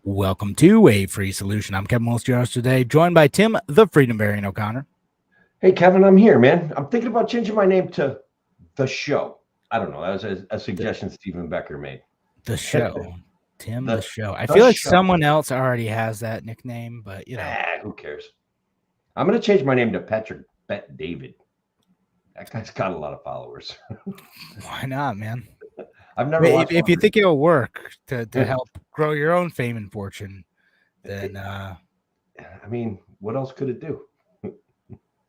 Welcome to A Free Solution. I'm Kevin Willis, your host today, joined by Tim, the Freedom Variant O'Connor. Hey, Kevin, I'm here, man. I'm thinking about changing my name to The Show. I don't know. That was a suggestion Stephen Becker made. The Show. Tim, the Show. I The feel like Show. someone else already has that nickname, but you know. Who cares? I'm going to change my name to Patrick Bet David. That guy's got a lot of followers. Why not, man? I've never watched if you think it'll work to help grow your own fame and fortune, then I mean, what else could it do?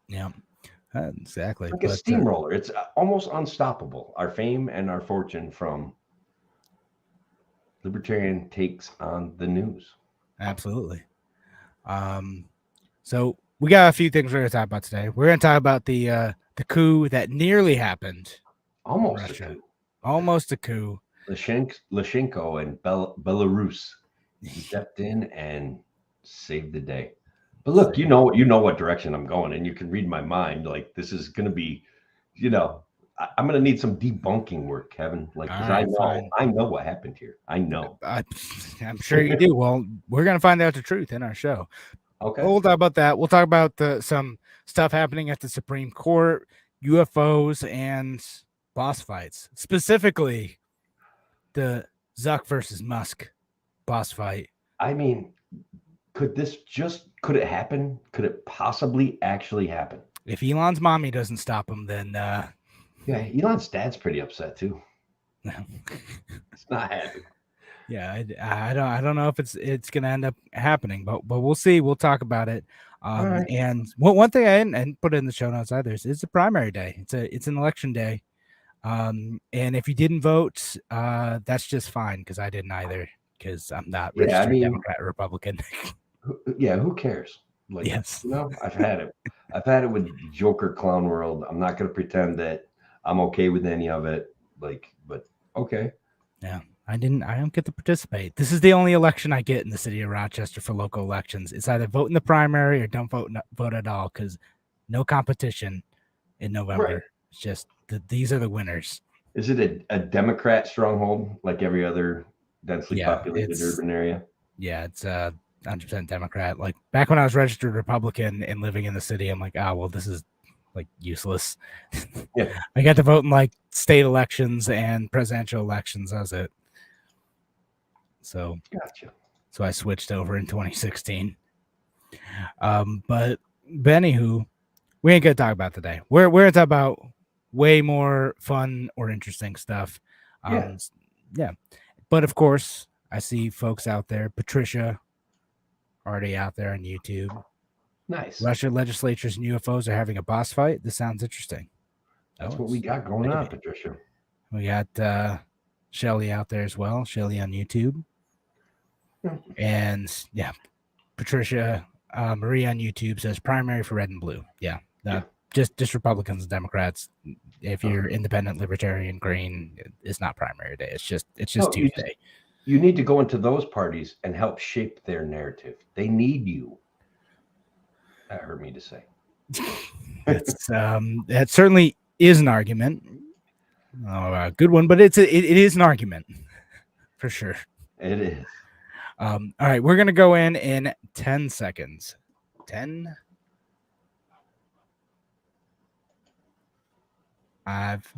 Yeah, exactly. Like a steamroller. It's almost unstoppable. Our fame and our fortune from libertarian takes on the news. Absolutely. So we got a few things we're going to talk about today. We're going to talk about the coup that nearly happened. Almost a coup. Almost a coup. Lukashenko and Belarus stepped in and saved the day. But look, you know what direction I'm going, and you can read my mind. Like, this is going to be, I'm going to need some debunking work, Kevin. Like, because I know what happened here. I know. I'm sure you do. Well, we're going to find out the truth in our show. Okay. We'll talk about that. We'll talk about some stuff happening at the Supreme Court, UFOs, and boss fights. Specifically, the Zuck versus Musk boss fight. I mean, could it happen? Could it possibly actually happen? If Elon's mommy doesn't stop him, then yeah, Elon's dad's pretty upset too. It's not happy. Yeah, I don't know if it's gonna end up happening, but we'll see. We'll talk about it. Right. And one thing I didn't put in the show notes either is it's a primary day. It's an election day. And if you didn't vote, that's just fine, because I didn't either, because I'm not registered Democrat or Republican. Yeah, who cares? Like, yes, I've had it with Joker Clown World. I'm not going to pretend that I'm okay with any of it. Like, but okay. Yeah, I don't get to participate. This is the only election I get in the city of Rochester for local elections. It's either vote in the primary or don't vote at all, because no competition in November. Right. It's just these are the winners. Is it a Democrat stronghold like every other densely populated urban area? Yeah, it's 100% Democrat. Like, back when I was registered Republican and living in the city, I'm like, well, this is like useless. Yeah. I got to vote in like state elections and presidential elections. That was it. So gotcha. So I switched over in 2016. But anywho, we ain't gonna talk about today. We're gonna talk about way more fun or interesting stuff. Yeah. But of course, I see folks out there. Patricia, already out there on YouTube. Nice. Russian legislatures and UFOs are having a boss fight. This sounds interesting. That's what we got going on, Patricia. We got Shelly out there as well. Shelly on YouTube. And yeah, Patricia Marie on YouTube says primary for red and blue. Yeah. Just Republicans and Democrats. If you're independent, libertarian, green, it's not primary day. It's just Tuesday. You need to go into those parties and help shape their narrative. They need you. That hurt me to say. That certainly is an argument. A good one, but it is an argument for sure. It is. All right, we're gonna go in 10 seconds. 10, 5.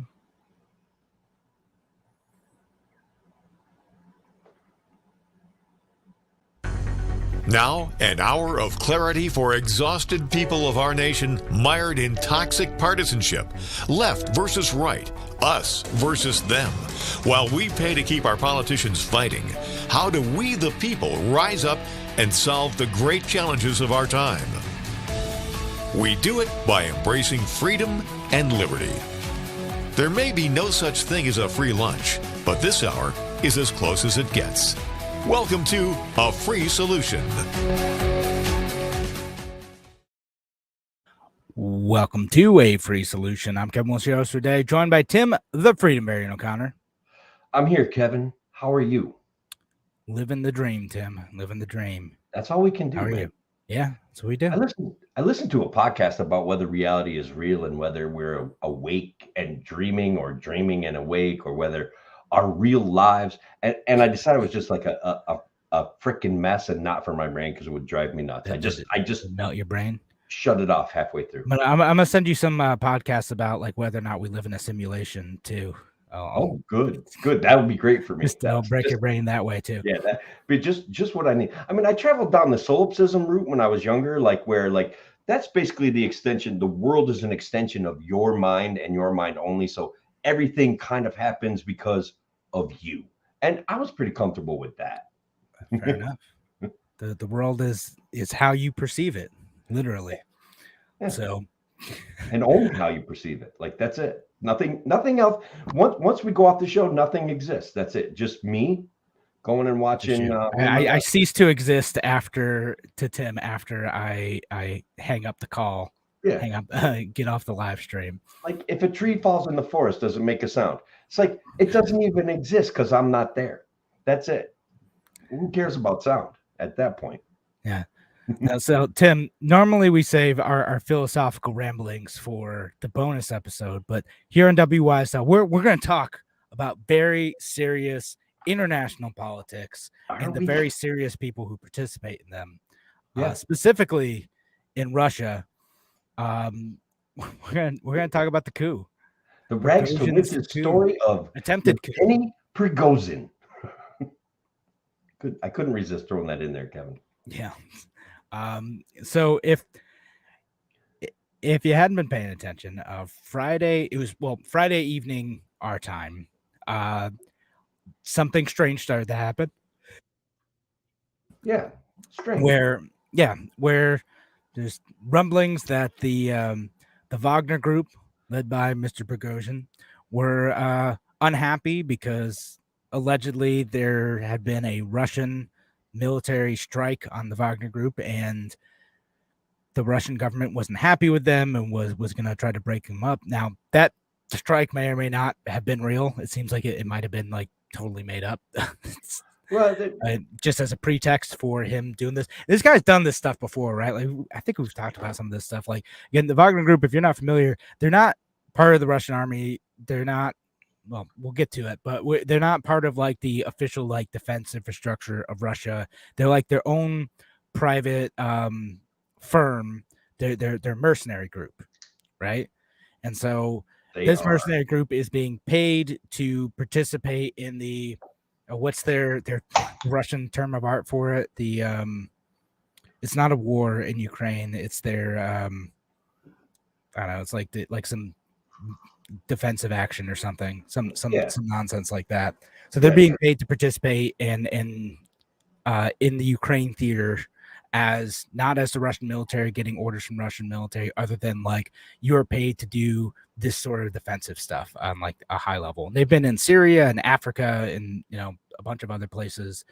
Now, an hour of clarity for exhausted people of our nation mired in toxic partisanship. Left versus right, us versus them. While we pay to keep our politicians fighting, how do we, the people, rise up and solve the great challenges of our time? We do it by embracing freedom and liberty. There may be no such thing as a free lunch, but this hour is as close as it gets. Welcome to A Free Solution. Welcome to A Free Solution. I'm Kevin Willis, your host today, joined by Tim, the Freedom Variant O'Connor. I'm here, Kevin. How are you? Living the dream, Tim. Living the dream. That's all we can do. How are you? Yeah, that's what we do. I listened to a podcast about whether reality is real and whether we're awake and dreaming, or dreaming and awake, or whether our real lives. And I decided it was just like a a freaking mess and not for my brain because it would drive me nuts. I just melt your brain. Shut it off halfway through. But I'm gonna send you some podcasts about like whether or not we live in a simulation too. Oh, good. That would be great for me. Just break your brain that way too. Yeah, that be just what I need. I mean, I traveled down the solipsism route when I was younger, like where like that's basically the extension. The world is an extension of your mind and your mind only. So everything kind of happens because of you. And I was pretty comfortable with that. Fair enough. The world is how you perceive it, literally. Yeah. So, and only how you perceive it. Like that's it. Nothing else. Once we go off the show, nothing exists. That's it. Just me going and watching. I cease to exist after I hang up the call. Yeah. Hang up. Get off the live stream. Like if a tree falls in the forest, does it make a sound? It's like it doesn't even exist because I'm not there. That's it. Who cares about sound at that point? Yeah. So Tim, normally we save our philosophical ramblings for the bonus episode, but here on WYSL, we're going to talk about very serious international politics and the very serious people who participate in them. Yeah. Specifically in Russia. We're gonna talk about the coup. The rags to riches story of attempted coup. Penny Prigozhin. I couldn't resist throwing that in there, Kevin. Yeah. So if you hadn't been paying attention, Friday evening our time, something strange started to happen. Yeah, strange. Where there's rumblings that the Wagner group, led by Mr. Prigozhin, were unhappy because allegedly there had been a Russian military strike on the Wagner group, and the Russian government wasn't happy with them and was going to try to break them up. Now, that strike may or may not have been real. It seems like it might have been like totally made up. Well, just as a pretext for him doing this. This guy's done this stuff before, right? Like I think we've talked about some of this stuff. Like again, the Wagner group, if you're not familiar, they're not part of the Russian army. They're not. Well, we'll get to it, but they're not part of like the official like defense infrastructure of Russia. They're like their own private firm. They're mercenary group, right? And so this mercenary group is being paid to participate in the what's their Russian term of art for it? The it's not a war in Ukraine. It's their I don't know. It's like some defensive action or something, some nonsense like that. So they're being paid to participate in the Ukraine theater as not as the Russian military getting orders from Russian military, other than like you're paid to do this sort of defensive stuff on like a high level. And they've been in Syria and Africa and a bunch of other places,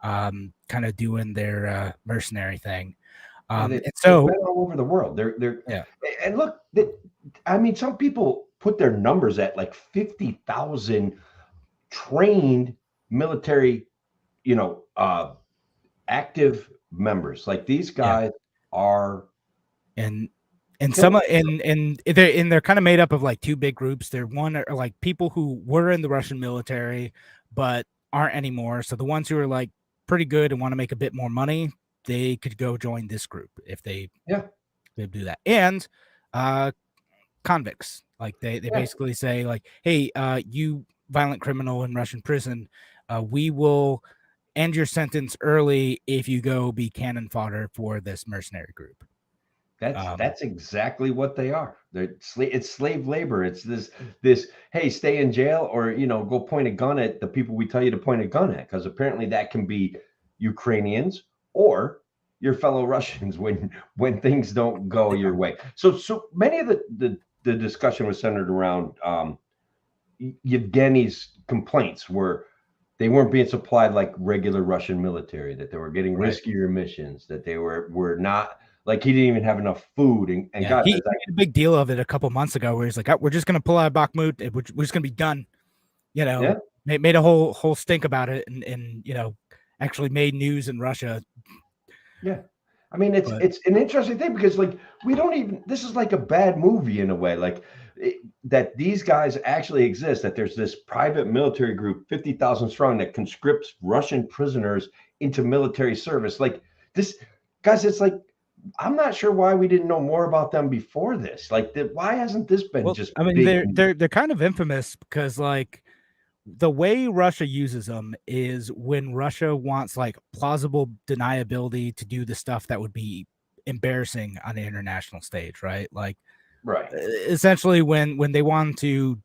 kind of doing their mercenary thing. And so they're all over the world. They're and look, I mean, some people put their numbers at like 50,000 trained military, active members. Like these guys are, and they're kind of made up of like two big groups. They're one are like people who were in the Russian military but aren't anymore. So the ones who are like pretty good and want to make a bit more money, they could go join this group if they do that. And convicts, like they basically say like, hey, you violent criminal in Russian prison, we will end your sentence early if you go be cannon fodder for this mercenary group. That's exactly what they are. It's slave labor. It's this hey, stay in jail or go point a gun at the people we tell you to point a gun at, because apparently that can be Ukrainians or your fellow Russians when things don't go your way. So many of the discussion was centered around Yevgeny's complaints were they weren't being supplied like regular Russian military, that they were getting riskier missions, that they were not. Like he didn't even have enough food, and God, he made a big deal of it a couple months ago, where he's like, "We're just going to pull out of Bakhmut. We're just going to be done." Made a whole stink about it, and actually made news in Russia. Yeah, I mean it's an interesting thing because like we don't even. This is like a bad movie in a way, like that these guys actually exist. That there's this private military group, 50,000 strong, that conscripts Russian prisoners into military service. Like this, guys, it's like, I'm not sure why we didn't know more about them before this. Like, why hasn't this been just I mean, big? they're kind of infamous because like the way Russia uses them is when Russia wants like plausible deniability to do the stuff that would be embarrassing on the international stage, right? Like, Right. Essentially, when they want to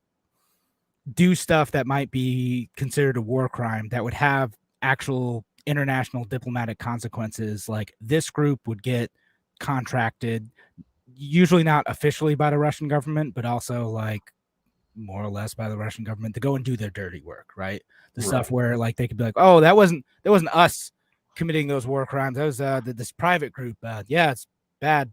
do stuff that might be considered a war crime that would have actual international diplomatic consequences, like this group would get contracted, usually not officially by the Russian government, but also like more or less by the Russian government to go and do their dirty work, right? The stuff where like they could be like, oh, that wasn't us committing those war crimes. That was this private group. Yeah, it's bad.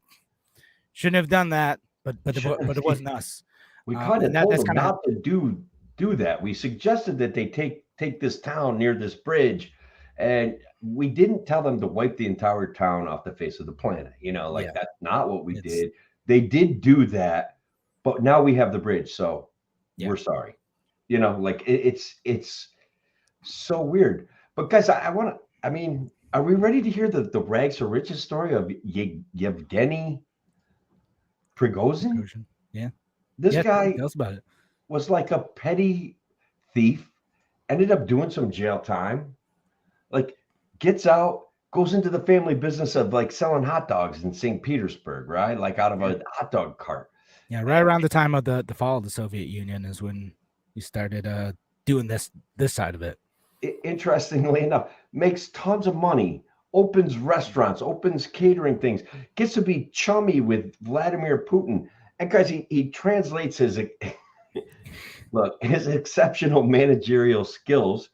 Shouldn't have done that, but it wasn't us. We kind of told that's them kind of not to do that. We suggested that they take this town near this bridge, and we didn't tell them to wipe the entire town off the face of the planet. You know, like that's not what we did. They did do that, but now we have the bridge, so we're sorry. You know, like it's so weird. But guys, I mean, are we ready to hear the rags to riches story of Yevgeny Prigozhin? Yeah. This guy tell us about it. Was like a petty thief, ended up doing some jail time, like gets out, goes into the family business of like selling hot dogs in St. Petersburg, right? Like out of a hot dog cart. Yeah, right around the time of the fall of the Soviet Union is when he started doing this side of it. Interestingly enough, makes tons of money, opens restaurants, opens catering things, gets to be chummy with Vladimir Putin. And guys, he translates his exceptional managerial skills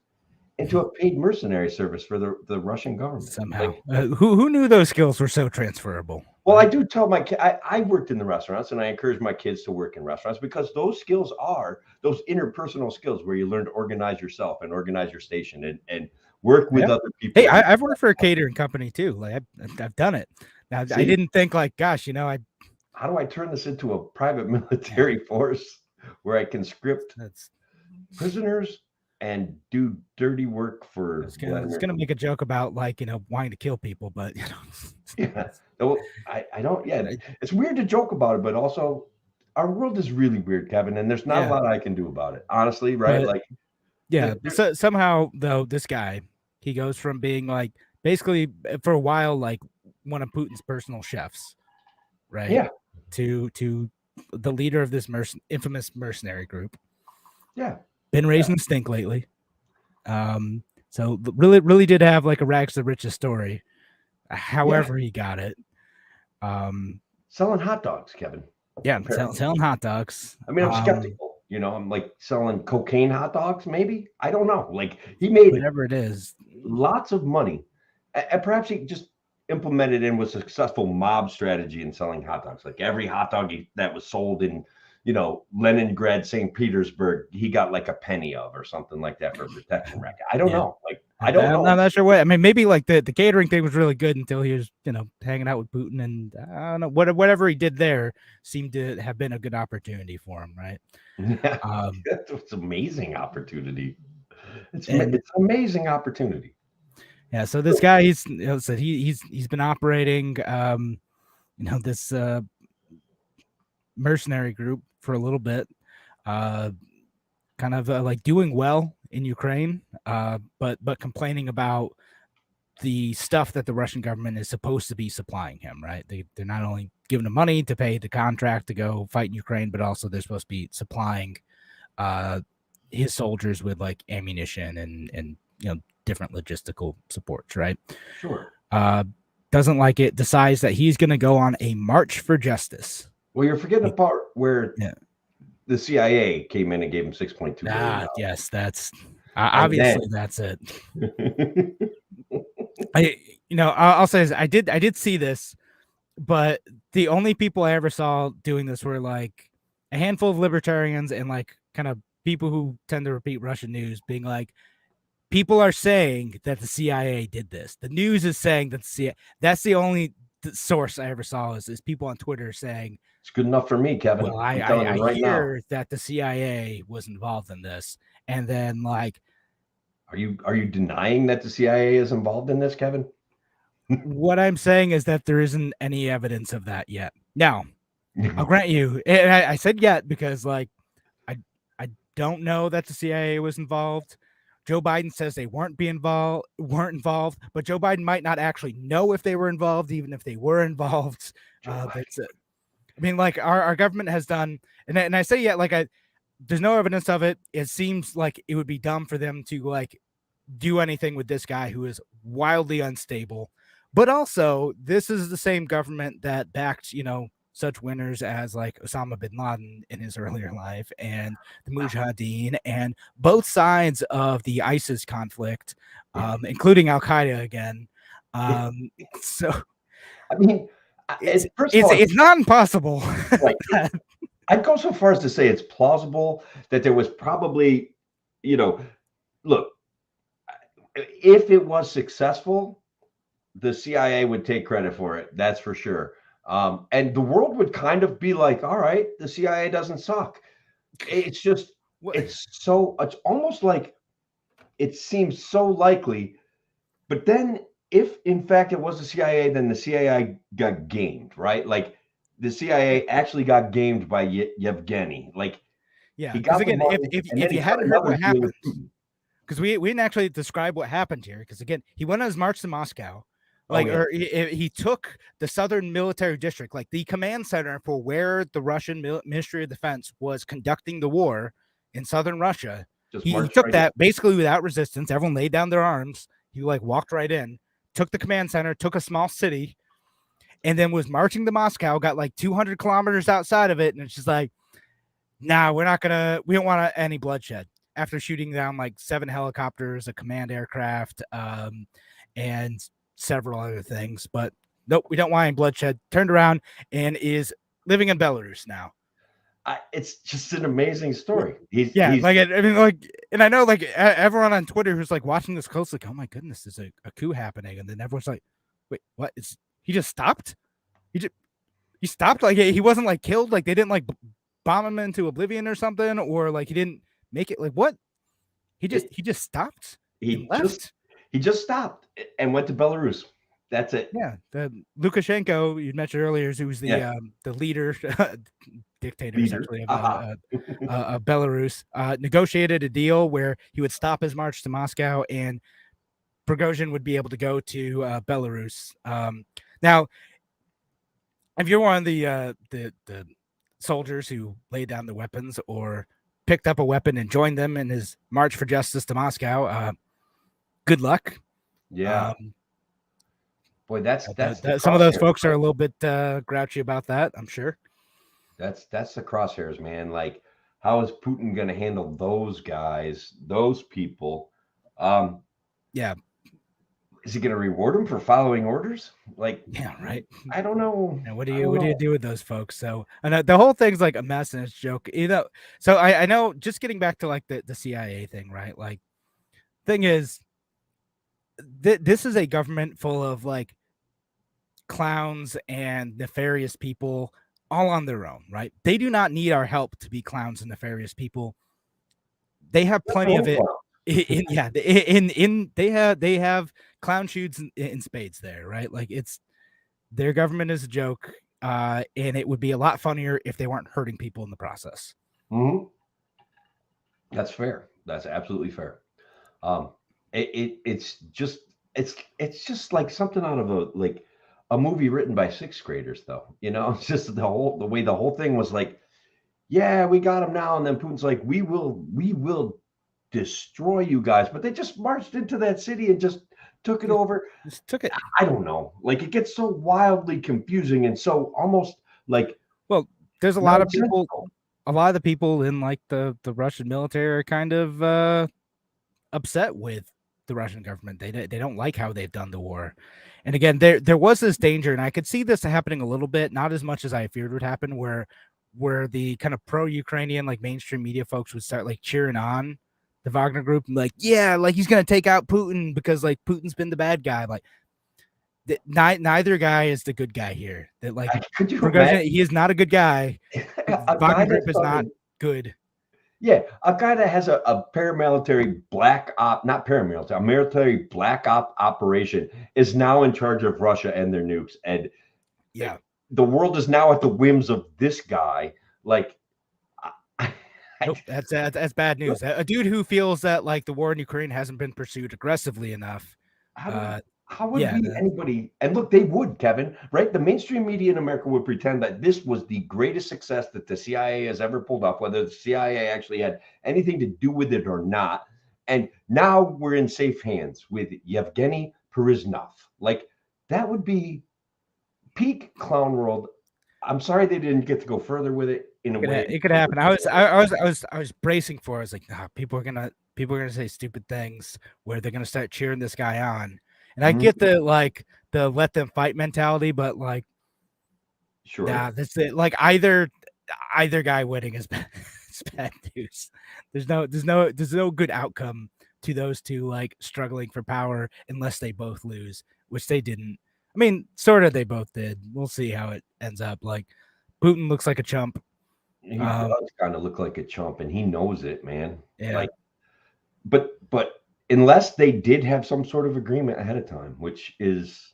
into a paid mercenary service for the Russian government. Somehow. Who knew those skills were so transferable? Well, I do tell my kids, I worked in the restaurants, and I encourage my kids to work in restaurants because those skills are those interpersonal skills where you learn to organize yourself and organize your station and work with other people. Hey, I've worked for a catering company too. Like I've done it. Now, I didn't think like, gosh, you know, how do I turn this into a private military force where I can script prisoners and do dirty work for? I was gonna make a joke about like, you know, wanting to kill people, but you know. I don't. Yeah, it's weird to joke about it, but also our world is really weird, Kevin, and there's not a lot I can do about it, honestly. Right? So somehow though, this guy, he goes from being like basically for a while like one of Putin's personal chefs, right? Yeah. To the leader of this infamous mercenary group. Yeah. Been raising the stink lately. So really did have like a rags to riches story. However he got it. Selling hot dogs, Kevin. Yeah, selling hot dogs. I mean, I'm skeptical. You know, I'm like selling cocaine hot dogs, maybe. I don't know. Like he made whatever it is, lots of money. And perhaps he just implemented in with a successful mob strategy in selling hot dogs. Like every hot dog that was sold in, you know, Leningrad, St. Petersburg, he got like a penny of or something like that for a protection racket. I don't know. Like I don't know. I'm not sure what. I mean, maybe like the catering thing was really good until he was, you know, hanging out with Putin, and I don't know whatever he did there seemed to have been a good opportunity for him, right? Yeah, it's amazing opportunity. It's amazing opportunity. Yeah. So this guy, he's been operating, this mercenary group for a little bit, kind of like doing well in Ukraine, but complaining about the stuff that the Russian government is supposed to be supplying him, right? They're not only giving him money to pay the contract to go fight in Ukraine, but also they're supposed to be supplying his soldiers with like ammunition and you know, different logistical supports, right? Sure. Doesn't like it, decides that he's going to go on a march for justice. Well, you're forgetting the part where the CIA came in and gave him $6.2 billion. Yes, that's obviously that's it. I'll say this, I did see this, but the only people I ever saw doing this were like a handful of libertarians and like kind of people who tend to repeat Russian news, being like, people are saying that the CIA did this. The news is saying that the CIA. That's the only source I ever saw is people on Twitter saying it's good enough for me, Kevin. Well, I hear that the CIA was involved in this, and then like Are you denying that the CIA is involved in this, Kevin? What I'm saying is that there isn't any evidence of that yet. Now, I'll grant you, and I said yet because like I don't know that the CIA was involved. Joe Biden says they weren't involved, but Joe Biden might not actually know if they were involved, even if they were involved. That's it. I mean, like our government has done, and I say yet, like there's no evidence of it. It seems like it would be dumb for them to like do anything with this guy who is wildly unstable. But also, this is the same government that backed, such winners as like Osama bin Laden in his earlier life and the Mujahideen and both sides of the ISIS conflict, including Al Qaeda again. So, I mean, it's not impossible. Right. I'd go so far as to say it's plausible that there was probably, look, if it was successful, the CIA would take credit for it. That's for sure. And the world would kind of be like, all right, the CIA doesn't suck. It's just, it's almost like it seems so likely. But then if in fact it was the CIA, then the CIA got gamed, right? Like the CIA actually got gamed by Yevgeny. Like, yeah, because again, if you hadn't heard what happened, because we didn't actually describe what happened here, because again, he went on his march to Moscow. Or he took the Southern Military District, like the command center for where the Russian Ministry of Defense was conducting the war in Southern Russia. He took that basically without resistance. Everyone laid down their arms. He like walked right in, took the command center, took a small city, and then was marching to Moscow, got like 200 kilometers outside of it. And it's just like, nah, we don't want any bloodshed. After shooting down like 7 helicopters, a command aircraft, and several other things, but nope, we don't want any bloodshed. Turned around and is living in Belarus now. It's just an amazing story. He's and I know like everyone on Twitter who's like watching this close, like, oh my goodness, there's a coup happening, and then everyone's like, wait, what? He just stopped? He stopped? Like he wasn't like killed? Like they didn't like bomb him into oblivion or something, or like he didn't make it? Like what? He just stopped. He just stopped and went to Belarus. That's it. Yeah, the Lukashenko you mentioned earlier, who was the leader, dictator essentially of Belarus, negotiated a deal where he would stop his march to Moscow, and Prigozhin would be able to go to Belarus. Now, if you're one of the soldiers who laid down the weapons or picked up a weapon and joined them in his march for justice to Moscow, good luck. Yeah. Boy, that's some of those folks are a little bit grouchy about that, I'm sure. That's the crosshairs, man. Like, how is Putin going to handle those guys, those people? Yeah. Is he going to reward them for following orders? Like, yeah, right. I don't know. And what do you do with those folks? So, and the whole thing's like a mess and it's a joke. So I know, just getting back to like the CIA thing, right? Like, thing is, this is a government full of like clowns and nefarious people all on their own, right? They do not need our help to be clowns and nefarious people. They have plenty of it. They have clown shoots in spades there, right? Like their government is a joke, and it would be a lot funnier if they weren't hurting people in the process. Mm-hmm. That's fair. That's absolutely fair. It's just like something out of a movie written by 6th graders, though. It's just the way the whole thing was like, yeah, we got him now, and then Putin's like, we will destroy you guys, but they just marched into that city and just took it over. Just took it. I don't know. Like, it gets so wildly confusing and so almost like. Well, there's a lot of people. A lot of the people in like the Russian military are kind of upset with the Russian government. They don't like how they've done the war. And again, there was this danger, and I could see this happening a little bit, not as much as I feared would happen, where the kind of pro-Ukrainian like mainstream media folks would start like cheering on the Wagner group and like, yeah, like he's gonna take out Putin because like Putin's been the bad guy. Like neither guy is the good guy here. That like he is not a good guy. Wagner group is not good. Yeah, a guy that has a paramilitary black op, not paramilitary, a military black op operation is now in charge of Russia and their nukes. And Yeah. the world is now at the whims of this guy. Like, I, Nope, that's bad news. A dude who feels that like the war in Ukraine hasn't been pursued aggressively enough. how do Uh, how would yeah, we anybody? And look, they would, Kevin, right? The mainstream media in America would pretend that this was the greatest success that the CIA has ever pulled off, whether the CIA actually had anything to do with it or not. And now we're in safe hands with Yevgeny Priznov. Like, that would be peak clown world. I'm sorry they didn't get to go further with it in a way. it could happen. I was bracing for. I was like, nah, people are gonna say stupid things where they're gonna start cheering this guy on. And I get the let them fight mentality, but like, Sure. nah, that's it. Like either guy winning is bad, it's bad news. There's no good outcome to those two like struggling for power unless they both lose, which they didn't. I mean, sort of they both did. We'll see how it ends up. Like Putin looks like a chump. He does kind of look like a chump, and he knows it, man. Yeah. Like, but unless they did have some sort of agreement ahead of time, which is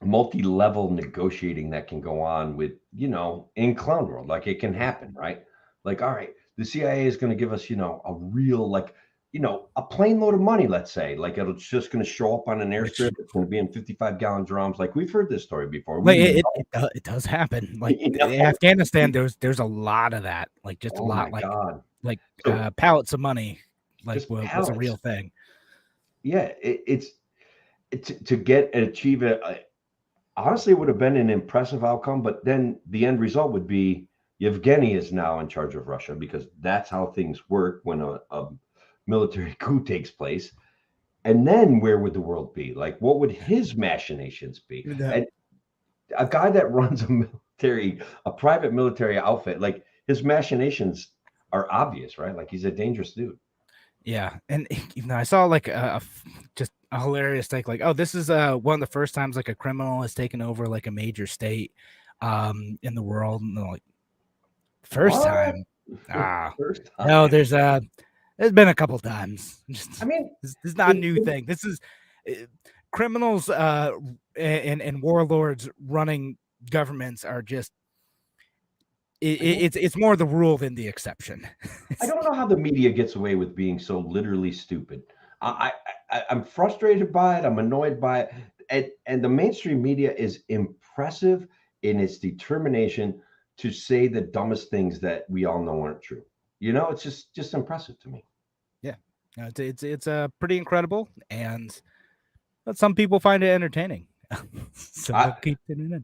multi-level negotiating that can go on with, in clown world, like it can happen, right? Like, all right, the CIA is going to give us, a real, like, a plane load of money, let's say, like it's just going to show up on an airstrip. It's going to be in 55-gallon drums. Like, we've heard this story before. Like it does happen. Like in Afghanistan, there's a lot of that. Like just a lot. Like God. Like pallets of money. Like was a real thing. Yeah, it's to get and achieve it. Honestly, it would have been an impressive outcome, but then the end result would be Yevgeny is now in charge of Russia, because that's how things work when a military coup takes place. And then where would the world be? Like, what would his machinations be? And a guy that runs a private military outfit, like his machinations are obvious, right? Like, he's a dangerous dude. Yeah, and I saw like just a hilarious thing, like, oh, this is one of the first times like a criminal has taken over like a major state in the world. And like first time. First time. No, there's been a couple times. I mean, this is not a new thing. This is criminals and warlords running governments are just it's more the rule than the exception. I don't know how the media gets away with being so literally stupid. I'm frustrated by it. I'm annoyed by it. And the mainstream media is impressive in its determination to say the dumbest things that we all know aren't true. It's just impressive to me. Yeah, it's pretty incredible, but some people find it entertaining. So they'll keep tuning in.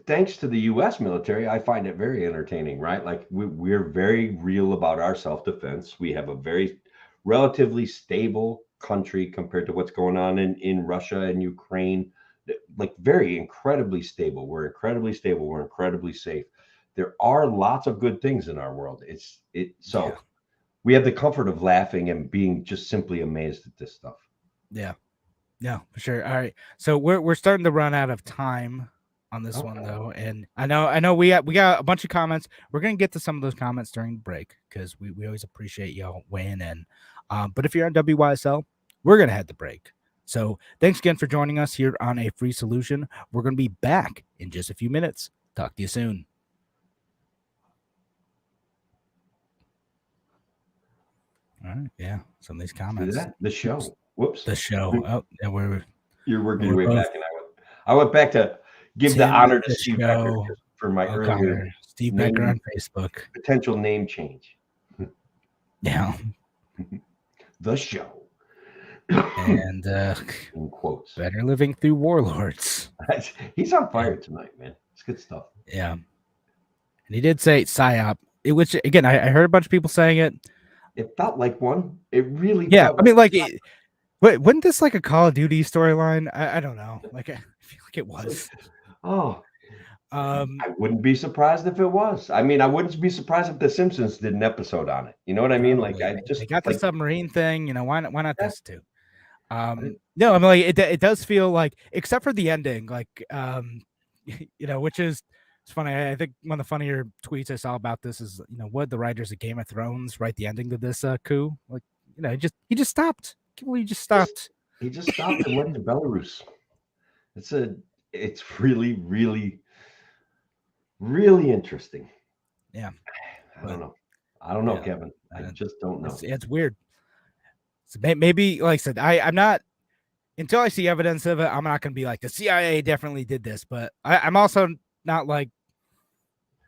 Thanks to the U.S. military, I find it very entertaining, right? Like we're very real about our self-defense. We have a very relatively stable country compared to what's going on in Russia and Ukraine. Like, very incredibly stable. We're incredibly stable. We're incredibly safe. There are lots of good things in our world. So we have the comfort of laughing and being just simply amazed at this stuff. Yeah, for sure. All right, so we're starting to run out of time on this one though, and I know we got a bunch of comments. We're gonna get to some of those comments during the break because we always appreciate y'all weighing in. But if you're on WYSL, we're gonna head the break. So thanks again for joining us here on A Free Solution. We're gonna be back in just a few minutes. Talk to you soon. All right, yeah, some of these comments. The show. Whoops. The show. Oh, yeah, you're working your way back, and I went back to give the honor to Steve Becker for my earlier Steve Becker on Facebook. Potential name change. Yeah. The show. And in quotes. Better living through warlords. He's on fire tonight, man. It's good stuff. Yeah. And he did say PSYOP, which again I heard a bunch of people saying it. It felt like one. It really I mean, like wasn't this like a Call of Duty storyline? I don't know. Like I feel like it was. I wouldn't be surprised if it was. I mean, I wouldn't be surprised if The Simpsons did an episode on it. You know what I mean? Like, they got the submarine thing. Why not this too? No, I mean, like it does feel like, except for the ending, like which is It's funny. I think one of the funnier tweets I saw about this is, what the writers of Game of Thrones write the ending to this coup. Like, he just stopped. I can't believe he just stopped. He just stopped and went to Belarus. It's really, really, really interesting. Yeah. I don't know. I don't know, yeah, Kevin. I just don't know. It's weird. So maybe, like I said, I'm not, until I see evidence of it, I'm not going to be like, the CIA definitely did this. But I'm also not like,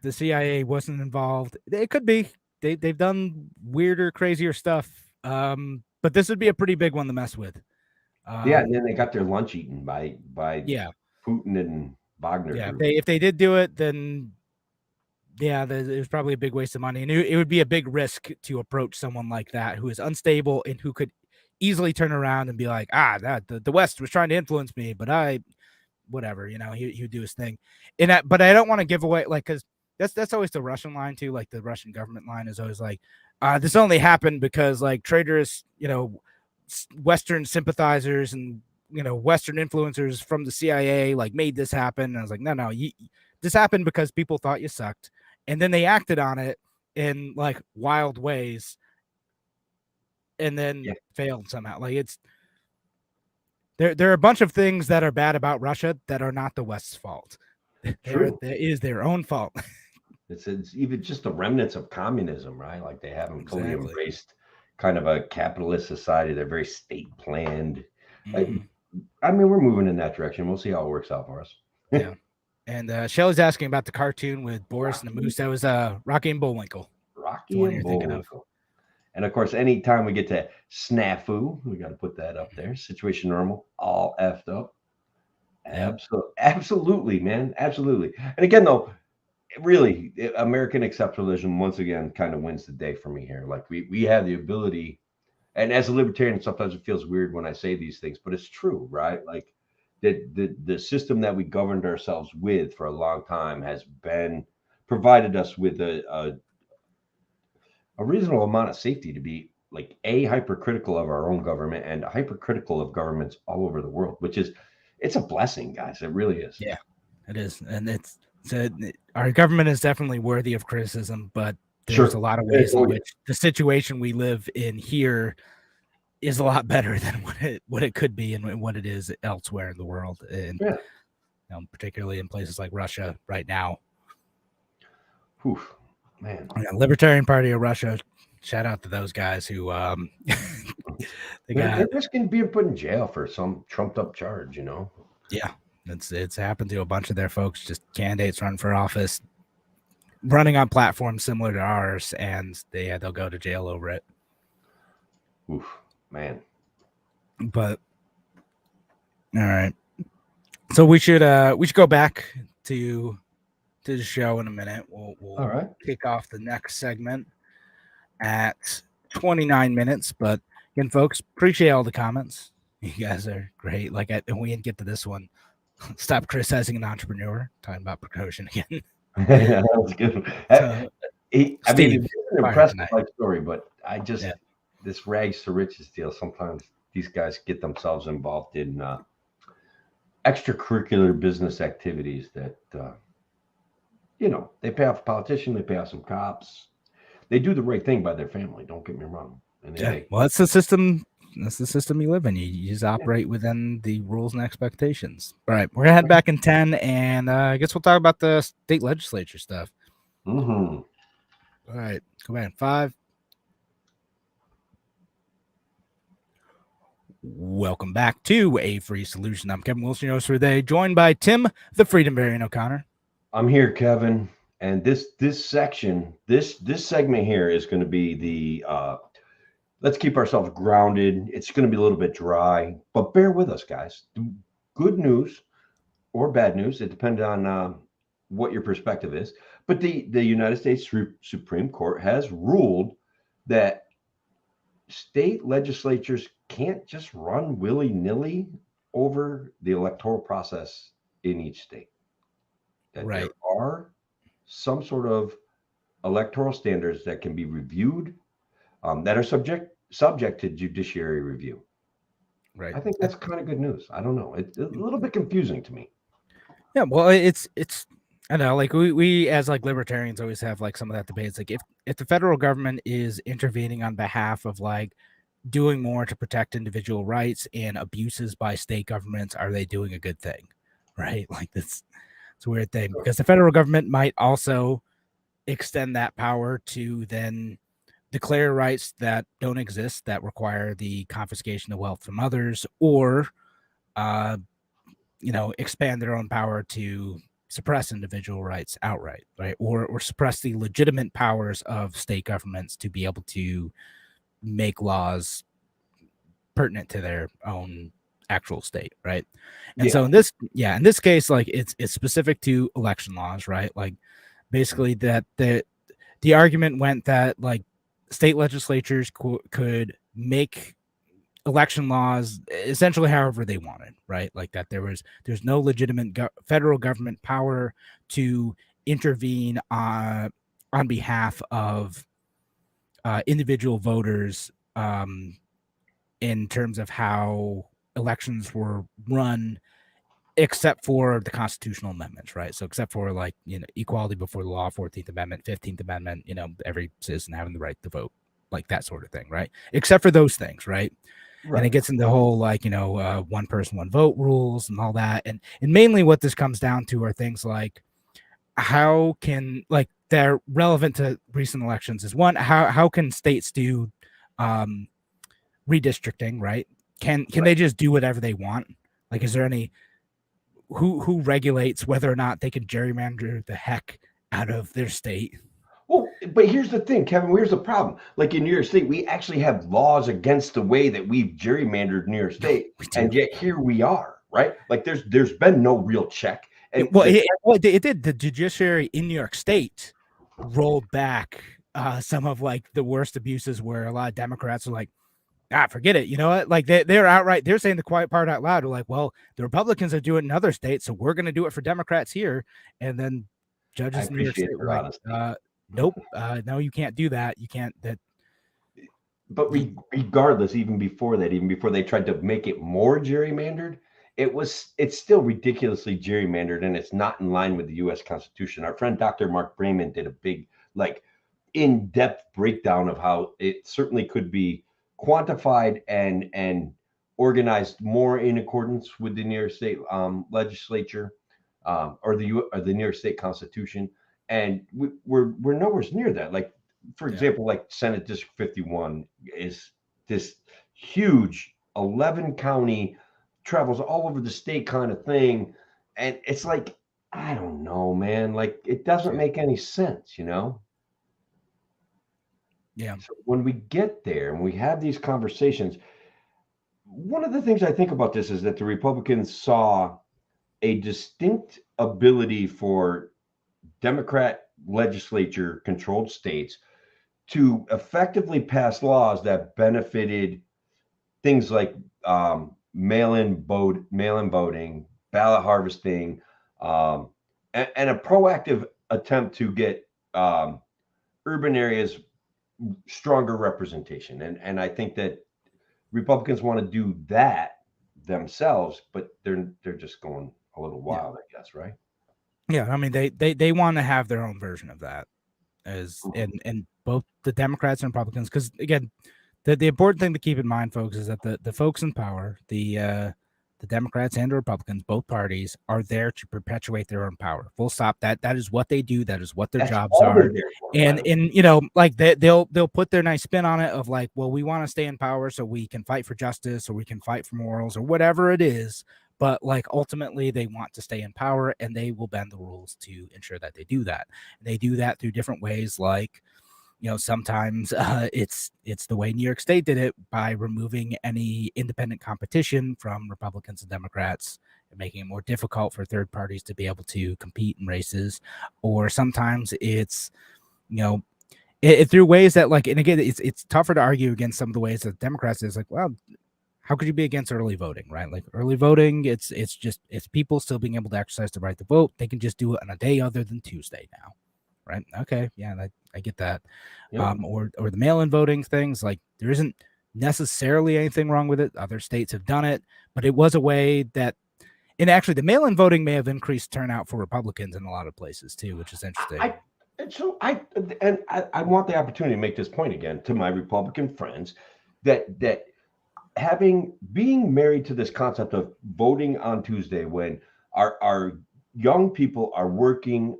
the CIA wasn't involved. It could be. They've done weirder, crazier stuff. But this would be a pretty big one to mess with. Yeah, and then they got their lunch eaten by Yeah. Putin and Wagner. Yeah, group. if they did do it, then yeah, it was probably a big waste of money, and it would be a big risk to approach someone like that who is unstable and who could easily turn around and be like, the West was trying to influence me, but whatever, he would do his thing. But I don't want to give away, like, because that's always the Russian line too. Like the Russian government line is always like, this only happened because like traitorous, Western sympathizers and Western influencers from the CIA like made this happen. And I was like, no, this happened because people thought you sucked, and then they acted on it in like wild ways, and then failed somehow. Like it's there are a bunch of things that are bad about Russia that are not the West's fault. There is their own fault. It's even just the remnants of communism, right? Like they haven't fully embraced kind of a capitalist society. They're very state planned. Mm-hmm. I mean, we're moving in that direction. We'll see how it works out for us. Yeah. And Shelly's asking about the cartoon with Boris and the Moose. That was Rocky and Bullwinkle. Rocky and Bullwinkle. And of course, anytime we get to snafu, we got to put that up there. Situation normal, all effed up. Absolutely, man. Absolutely. And again, though, really, American exceptionalism once again kind of wins the day for me here. Like we have the ability, and as a libertarian, sometimes it feels weird when I say these things, but it's true, right? Like the system that we governed ourselves with for a long time has provided us with a reasonable amount of safety to be like hypercritical of our own government and hypercritical of governments all over the world, which it's a blessing, guys. It really is. Yeah, it is. And our government is definitely worthy of criticism, but there's a lot of ways in which the situation we live in here is a lot better than what it could be and what it is elsewhere in the world. And particularly in places like Russia right now. Oof. Man, Libertarian Party of Russia. Shout out to those guys who they're risking being put in jail for some trumped up charge, Yeah, it's happened to a bunch of their folks, just candidates run for office, running on platforms similar to ours, and they'll go to jail over it. Oof, man. But all right, so we should go back to the show in a minute. We'll all right. Kick off the next segment at 29 minutes. But again, folks, appreciate all the comments. You guys are great. Like we didn't get to this one. Stop criticizing an entrepreneur. Talking about precaution again. That was good. I mean, it's an impressive life story, but this rags to riches deal. Sometimes these guys get themselves involved in extracurricular business activities that. They pay off a politician, they pay off some cops. They do the right thing by their family. Don't get me wrong. And well, that's the system. That's the system you live in. You just operate within the rules and expectations. All right, we're gonna head back in 10, and I guess we'll talk about the state legislature stuff. Mm-hmm. All right, go back in 5. Welcome back to A Free Solution. I'm Kevin Wilson, your host for today, joined by Tim, the Freedom Variant O'Connor. I'm here, Kevin, and this section, this segment here is going to be the let's keep ourselves grounded. It's going to be a little bit dry, but bear with us, guys. Good news or bad news, it depends on what your perspective is. But the United States Supreme Court has ruled that state legislatures can't just run willy-nilly over the electoral process in each state. That there are some sort of electoral standards that can be reviewed, that are subject to judiciary review. Right. I think that's kind of good news. I don't know. It's a little bit confusing to me. Yeah. Well, it's I know, like we as like libertarians always have like some of that debate. It's like if the federal government is intervening on behalf of like doing more to protect individual rights and abuses by state governments, are they doing a good thing? Right? Like it's a weird thing because the federal government might also extend that power to then declare rights that don't exist that require the confiscation of wealth from others, or expand their own power to suppress individual rights outright, right? Or suppress the legitimate powers of state governments to be able to make laws pertinent to their own actual state, right? And so in this case, like it's specific to election laws, right? Like basically that the argument went that like state legislatures could make election laws essentially however they wanted, right? Like that there's no legitimate federal government power to intervene on behalf of individual voters in terms of how elections were run, except for the constitutional amendments, right? So except for like, equality before the law, 14th Amendment, 15th Amendment, every citizen having the right to vote, like that sort of thing, right? Except for those things, right? And it gets into the whole like, one person, one vote rules and all that. And mainly what this comes down to are things like how can, like, they're relevant to recent elections is one, how can states do redistricting, right? Can they just do whatever they want? Like, is there any who regulates whether or not they can gerrymander the heck out of their state? Well, but here's the thing, Kevin. Here's the problem. Like in New York State, we actually have laws against the way that we've gerrymandered New York State, and yet here we are, right? Like there's been no real check. And it did. The judiciary in New York State rolled back some of like the worst abuses, where a lot of Democrats are like, forget it. You know what? Like they're outright, they're saying the quiet part out loud. They're like, well, the Republicans are doing it in other states, so we're going to do it for Democrats here. And then judges in New York State were like, nope, no, you can't do that. You can't. But regardless, even before they tried to make it more gerrymandered, it's still ridiculously gerrymandered, and it's not in line with the U.S. Constitution. Our friend Dr. Mark Brayman did a big, like, in-depth breakdown of how it certainly could be quantified and organized more in accordance with the New York State legislature or the New York State Constitution. And we're nowhere near that. Like, for example, like Senate District 51 is this huge 11 county, travels all over the state kind of thing. And it's like, I don't know, man, like it doesn't make any sense, Yeah. So when we get there and we have these conversations, one of the things I think about this is that the Republicans saw a distinct ability for Democrat legislature controlled states to effectively pass laws that benefited things like mail-in voting, ballot harvesting, and a proactive attempt to get urban areas stronger representation. And I think that Republicans want to do that themselves, but they're just going a little wild, I guess, right? Yeah, I mean they want to have their own version of that, as and both the Democrats and Republicans, because again, the important thing to keep in mind, folks, is that the folks in power, the Democrats and the Republicans, both parties, are there to perpetuate their own power. Full stop. That is what they do. That is what their jobs are. And like they'll put their nice spin on it of like, well, we want to stay in power so we can fight for justice, or we can fight for morals, or whatever it is. But like ultimately they want to stay in power, and they will bend the rules to ensure that they do that. And they do that through different ways, like, sometimes it's the way New York State did it, by removing any independent competition from Republicans and Democrats and making it more difficult for third parties to be able to compete in races. Or sometimes it's, through ways that, like, and again, it's tougher to argue against some of the ways that Democrats is like, well, how could you be against early voting, right? Like early voting, it's people still being able to exercise the right to vote. They can just do it on a day other than Tuesday now. Right. Okay. Yeah, I get that. Yeah. Or the mail-in voting things, like there isn't necessarily anything wrong with it. Other states have done it, but it was a way that And actually, the mail-in voting may have increased turnout for Republicans in a lot of places too, which is interesting. I want the opportunity to make this point again to my Republican friends that being married to this concept of voting on Tuesday when our young people are working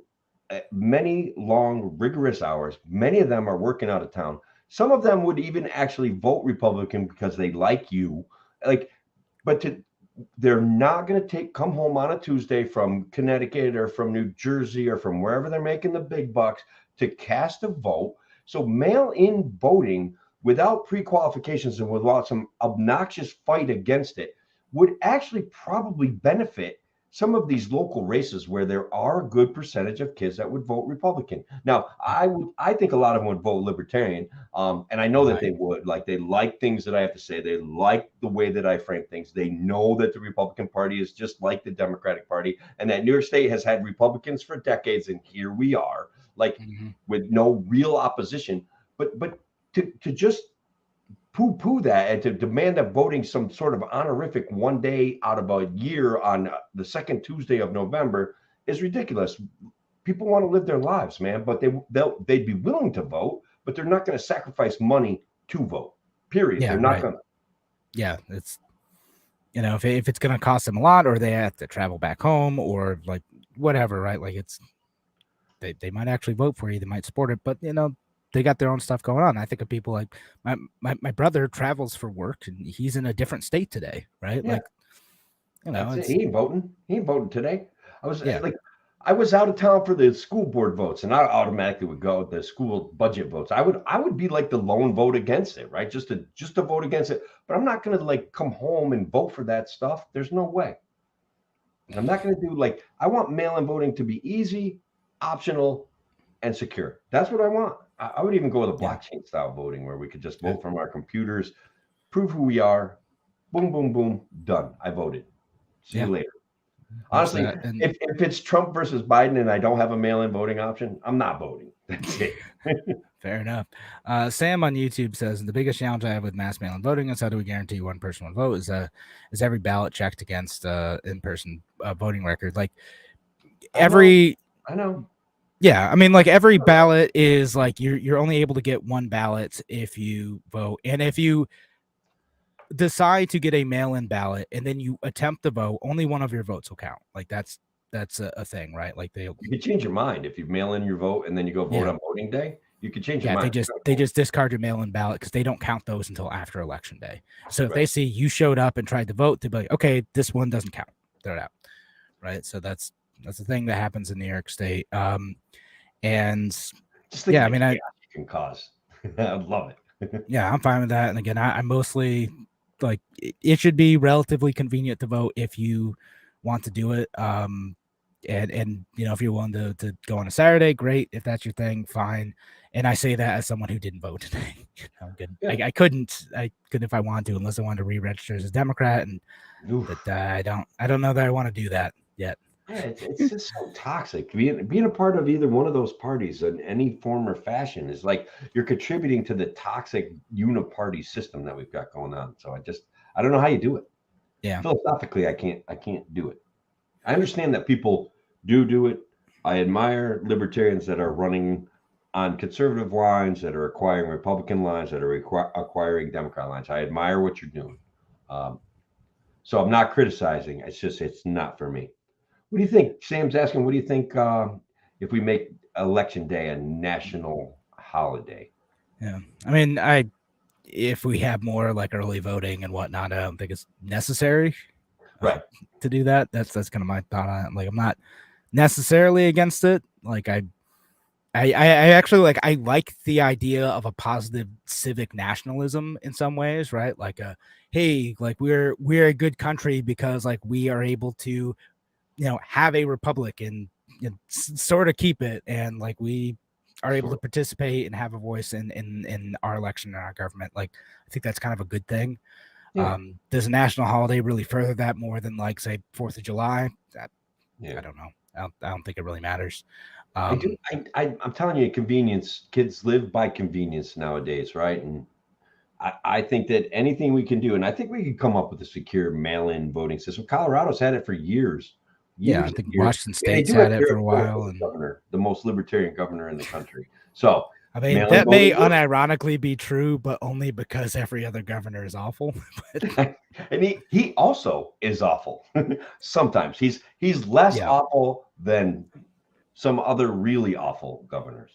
many long, rigorous hours. Many of them are working out of town. Some of them would even actually vote Republican because they like you. But they're not going to come home on a Tuesday from Connecticut or from New Jersey or from wherever they're making the big bucks to cast a vote. So mail-in voting without pre-qualifications and without some obnoxious fight against it would actually probably benefit some of these local races where there are a good percentage of kids that would vote Republican. Now, I think a lot of them would vote Libertarian, and I know that they would. Like, they like things that I have to say. They like the way that I frame things. They know that the Republican Party is just like the Democratic Party, and that New York State has had Republicans for decades, and here we are, with no real opposition. But to just poo-poo that and to demand that voting some sort of honorific one day out of a year on the second Tuesday of November is ridiculous. People want to live their lives, man, but they'd be willing to vote, but they're not going to sacrifice money to vote. Period. Yeah, they're not going to. Yeah, it's if it's going to cost them a lot, or they have to travel back home, or like whatever, right? Like they might actually vote for you, they might support it, but they got their own stuff going on. I think of people like my brother travels for work and he's in a different state today, right? Yeah. Like, he ain't voting. He ain't voting today. I was out of town for the school board votes, and I automatically would go with the school budget votes. I would be like the lone vote against it, right? Just to vote against it. But I'm not going to come home and vote for that stuff. There's no way. And I'm not going to do I want mail-in voting to be easy, optional, and secure. That's what I want. I would even go with a blockchain style voting where we could just vote from our computers, prove who we are, boom, boom, boom, done. I voted. See you later. Honestly, if it's Trump versus Biden and I don't have a mail-in voting option, I'm not voting. That's it. Fair enough. Sam on YouTube says the biggest challenge I have with mass mail-in voting is how do we guarantee one person will vote? Is every ballot checked against in-person voting record? Like I know. Yeah, I mean, like every ballot is like you're only able to get one ballot if you vote, and if you decide to get a mail-in ballot and then you attempt to vote, only one of your votes will count. Like that's a thing, right? Like you could change your mind if you mail in your vote and then you go vote on voting day. You could change your mind. They just discard your mail-in ballot because they don't count those until after election day. So if they see you showed up and tried to vote, they'll be like, okay, this one doesn't count. Throw it out, right? So that's the thing that happens in New York State. And just I mean, you can cause. I love it. Yeah, I'm fine with that. And again, I mostly like it should be relatively convenient to vote if you want to do it. And if you're willing to go on a Saturday, great. If that's your thing, fine. And I say that as someone who didn't vote today. Good. Yeah. I couldn't if I wanted to, unless I wanted to re-register as a Democrat. And I don't know that I want to do that yet. Yeah, it's just so toxic. Being a part of either one of those parties in any form or fashion is like you're contributing to the toxic uniparty system that we've got going on. So I don't know how you do it. Yeah. Philosophically, I can't do it. I understand that people do it. I admire libertarians that are running on conservative lines, that are acquiring Republican lines, that are acquiring Democrat lines. I admire what you're doing. So I'm not criticizing. It's not for me. What do you think? Sam's asking, what do you think if we make Election Day a national holiday? Yeah. I mean, if we have more like early voting and whatnot, I don't think it's necessary to do that. That's kind of my thought on it. Like, I'm not necessarily against it. Like I actually I like the idea of a positive civic nationalism in some ways, right? Like hey, like we're a good country because like we are able to have a republic and sort of keep it, and like we are able to participate and have a voice in our election and our government. Like I think that's kind of a good thing. Yeah. Does a national holiday really further that more than like say 4th of July? I don't know. I don't think it really matters. I'm telling you, convenience. Kids live by convenience nowadays, right? And I think that anything we can do, and I think we could come up with a secure mail-in voting system. Colorado's had it for years. Yeah, I think Washington State's had it for a while. And governor, the most libertarian governor in the country. So I mean, that may unironically be true, but only because every other governor is awful. And he also is awful. Sometimes he's less awful than some other really awful governors.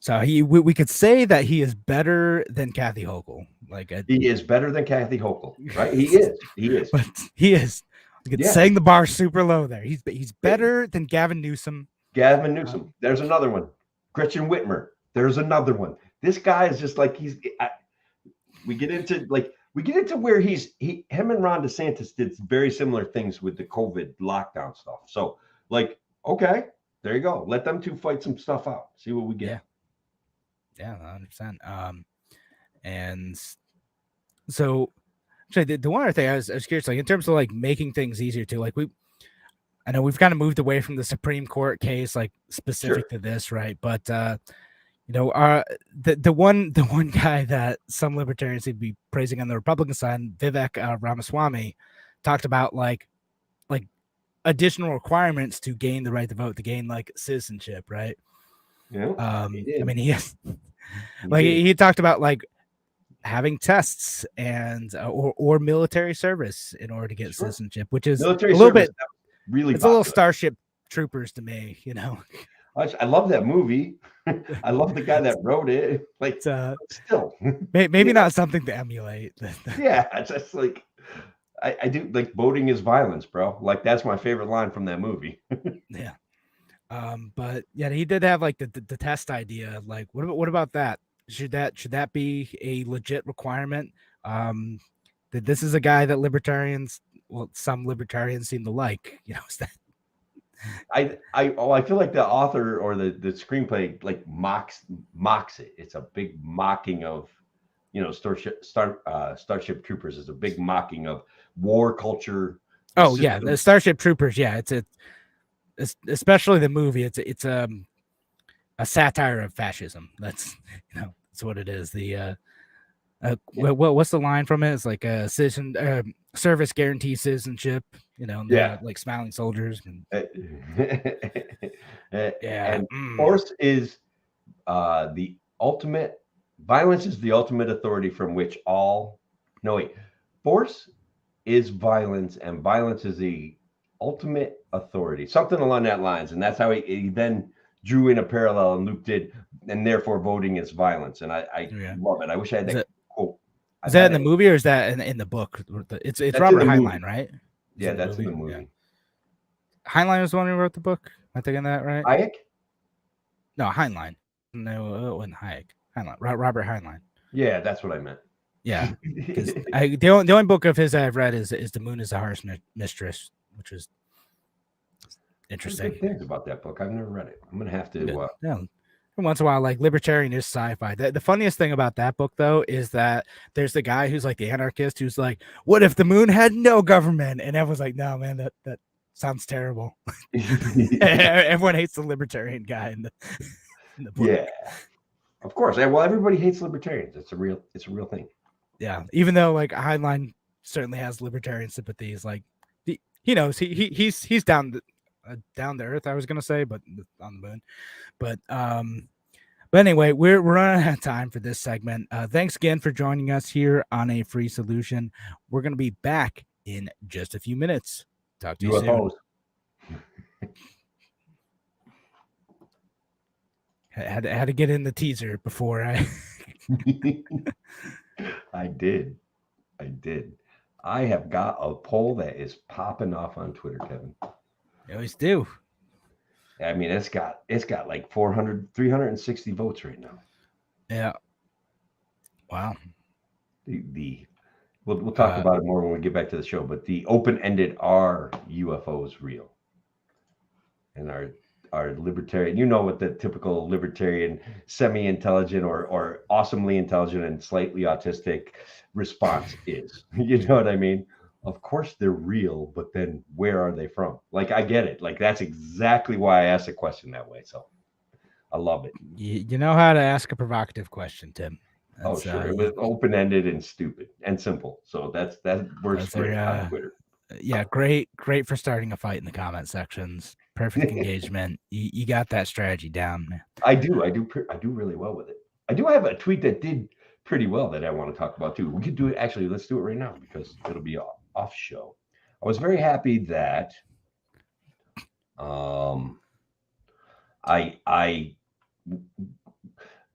So we could say that he is better than Kathy Hochul. He is better than Kathy Hochul, right? He is. But he is. Setting the bar super low there. He's better than Gavin Newsom. Gavin Newsom. There's another one. Gretchen Whitmer. There's another one. This guy is just like we get into where him and Ron DeSantis did very similar things with the COVID lockdown stuff. So okay, there you go. Let them two fight some stuff out. See what we get. Yeah, 100%. And so the one other thing I was curious, in terms of making things easier too, I know we've kind of moved away from the Supreme Court case, specific to this, right? But the one guy that some libertarians seem to be praising on the Republican side, Vivek Ramaswamy, talked about additional requirements to gain the right to vote, to gain citizenship, right? Yeah. I mean, he talked about having tests and or military service in order to get citizenship, which is military a little bit really. It's popular. A little Starship Troopers to me, I love that movie. I love the guy that wrote it. Still, maybe not something to emulate. Yeah, it's just I do voting is violence, bro. That's my favorite line from that movie. Yeah. But yeah, he did have the test idea. What about that? Should that be a legit requirement? That this is a guy that some libertarians seem to like. Is that? I feel like the author or the screenplay mocks it. It's a big mocking of Starship Troopers is a big mocking of war culture. Oh yeah, the Starship Troopers. Yeah, it's especially the movie. It's a satire of fascism. That's that's what it is. The what's the line from it? It's a citizen service guarantee citizenship. Smiling soldiers. And force is the ultimate. Violence is the ultimate authority from which force is violence, and violence is the ultimate authority. Something along that lines, and that's how he then drew in a parallel and looped it, and therefore voting is violence. And I love it. I wish I had that quote. Is that in the movie or is that in the book? It's Robert Heinlein, right? Yeah, that's in the movie. Yeah. Heinlein was the one who wrote the book. Am I thinking that right? Hayek? No, Heinlein. No, it wasn't Hayek. Heinlein. Robert Heinlein. Yeah, that's what I meant. Yeah. The only book of his I've read is The Moon is a Harsh Mistress, which is interesting. Good things about that book. I've never read it. I'm gonna have to. Once in a while, libertarian is sci-fi. The funniest thing about that book, though, is that there's the guy who's the anarchist who's what if the moon had no government? And everyone's like, no, man, that sounds terrible. Everyone hates the libertarian guy in the book. Yeah, of course. Well, everybody hates libertarians. It's a real thing. Yeah, even though Heinlein certainly has libertarian sympathies, he knows he's down to earth, I was gonna say, but on the moon. But anyway, we're running out of time for this segment. Thanks again for joining us here on A Free Solution. We're gonna be back in just a few minutes. Talk to you soon. Had to get in the teaser before I. I did. I have got a poll that is popping off on Twitter, Kevin. You always do. I mean, it's got 360 votes right now. Yeah. Wow. We'll talk about it more when we get back to the show, but the open-ended are UFOs real? And our libertarian, what the typical libertarian semi-intelligent or awesomely intelligent and slightly autistic response is. You know what I mean? Of course they're real, but then where are they from? I get it. That's exactly why I asked the question that way. So I love it. You know how to ask a provocative question, Tim. Oh, That's sure. It was open-ended and stupid and simple. So that works those are great on Twitter. yeah, great for starting a fight in the comment sections. Perfect engagement. You got that strategy down, man. I do really well with it. I do have a tweet that did pretty well that I want to talk about too. We could do it. Actually, let's do it right now because it'll be off show. I was very happy that I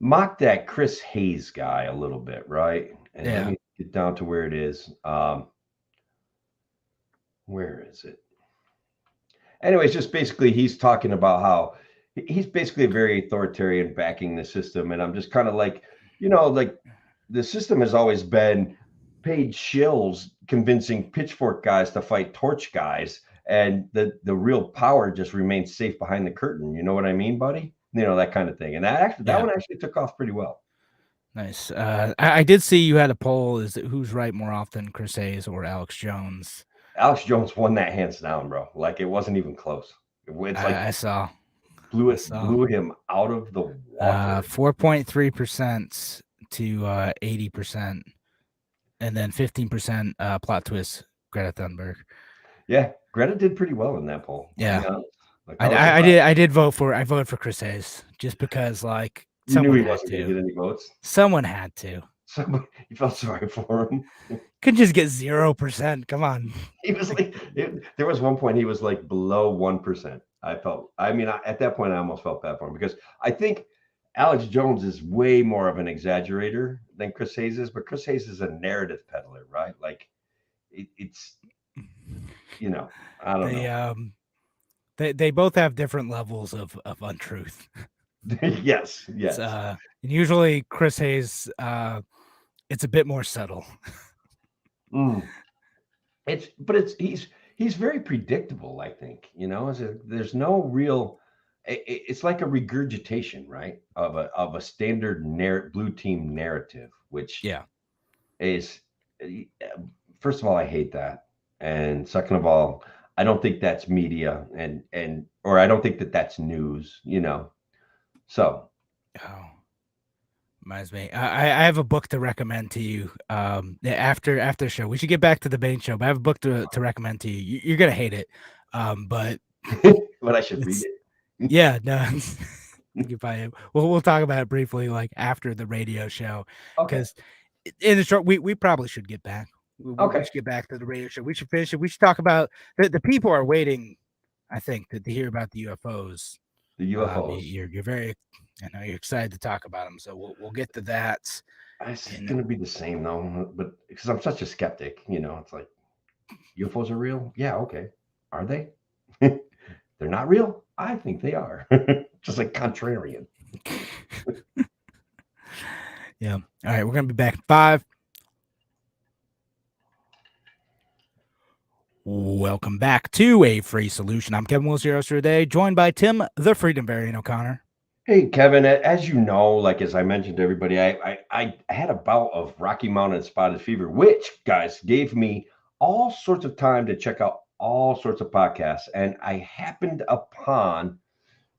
mocked that Chris Hayes guy a little bit, right? And let me get down to where it is. Where is it? Anyways, just basically he's talking about how he's basically very authoritarian backing the system. And I'm just kind of like, like the system has always been paid shills convincing pitchfork guys to fight torch guys. And the real power just remains safe behind the curtain. You know what I mean, buddy? That kind of thing. And that one actually took off pretty well. Nice. I did see you had a poll. Is it who's right more often, Chris Hayes or Alex Jones? Alex Jones won that hands down, bro. Like it wasn't even close. It's like I saw blew him out of the water. 4.3% to 80%, and then 15% plot twist. Greta Thunberg. Yeah, Greta did pretty well in that poll. Yeah, I did vote for. I voted for Chris Hayes just because, like, you knew he wasn't going to get any votes. Someone had to. You felt sorry for him. Could just get 0%. Come on. He was like, there was one point he was like below 1%. At that point, I almost felt bad for him because I think Alex Jones is way more of an exaggerator than Chris Hayes is, but Chris Hayes is a narrative peddler, right? Like it's, I don't know. They both have different levels of untruth. Yes. And usually Chris Hayes, it's a bit more subtle. He's very predictable. I think there's no real. It's like a regurgitation, right, of a standard blue team narrative, which is, first of all, I hate that, and second of all, I don't think that's media, or I don't think that that's news. So. Reminds me, I have a book to recommend to you. After the show, we should get back to the main show. But I have a book to recommend to you. You're gonna hate it, but I should read it. Yeah, no. We'll talk about it briefly, like after the radio show, because in the short, we probably should get back. We should get back to the radio show. We should finish it. We should talk about the people are waiting, I think, to hear about the UFOs. The UFOs. You're very. I know you're excited to talk about them, so we'll get to that. It's going to be the same though, but because I'm such a skeptic, it's like UFOs are real. Yeah, okay. Are they? They're not real. I think they are. Just like contrarian. Yeah. All right, we're gonna be back in 5. Welcome back to A Free Solution. I'm Kevin Wills, your host for today, joined by Tim, the Freedom Variant O'Connor. Hey, Kevin, as you know, like as I mentioned to everybody, I had a bout of Rocky Mountain spotted fever, which, guys, gave me all sorts of time to check out all sorts of podcasts. And I happened upon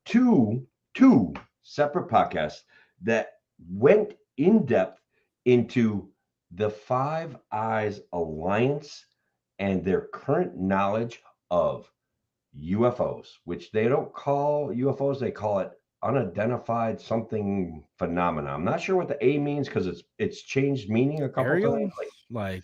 two separate podcasts that went in depth into the Five Eyes Alliance and their current knowledge of UFOs, which they don't call UFOs, they call it unidentified something phenomena. I'm not sure what the A means because it's changed meaning a couple times.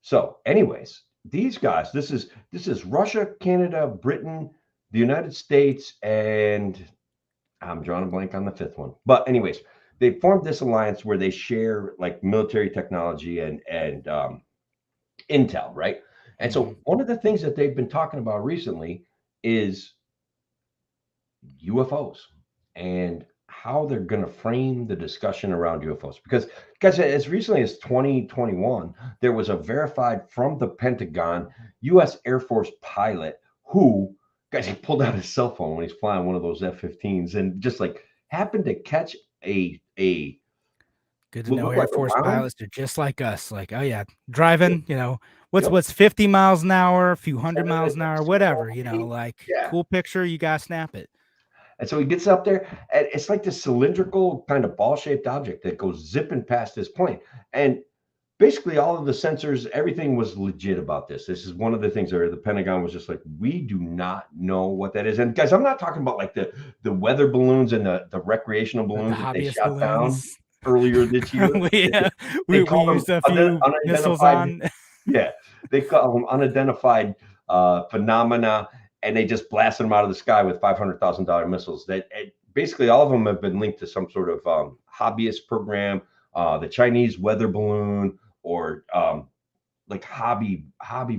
So, anyways, these guys, this is Russia, Canada, Britain, the United States, and I'm drawing a blank on the fifth one. But anyways, they formed this alliance where they share like military technology and intel, right? And so one of the things that they've been talking about recently is UFOs and how they're going to frame the discussion around UFOs. Because, guys, as recently as 2021, there was a verified from the Pentagon U.S. Air Force pilot who, guys, he pulled out his cell phone when he's flying one of those F-15s and just like happened to catch a good to know Air Force pilots are just like us. Like, oh yeah, driving, what's 50 miles an hour, a few hundred miles an hour, whatever, like cool picture, you gotta snap it. And so he gets up there, and it's like this cylindrical kind of ball-shaped object that goes zipping past this plane. And basically all of the sensors, everything was legit about this. This is one of the things where the Pentagon was just like, we do not know what that is. And guys, I'm not talking about like the weather balloons and the recreational balloons that they hobbyist shot down balloons. earlier this year. we call them used a few missiles on. Yeah, they call them unidentified phenomena, and they just blasted them out of the sky with $500,000 missiles. That basically all of them have been linked to some sort of hobbyist program, the Chinese weather balloon, or like hobby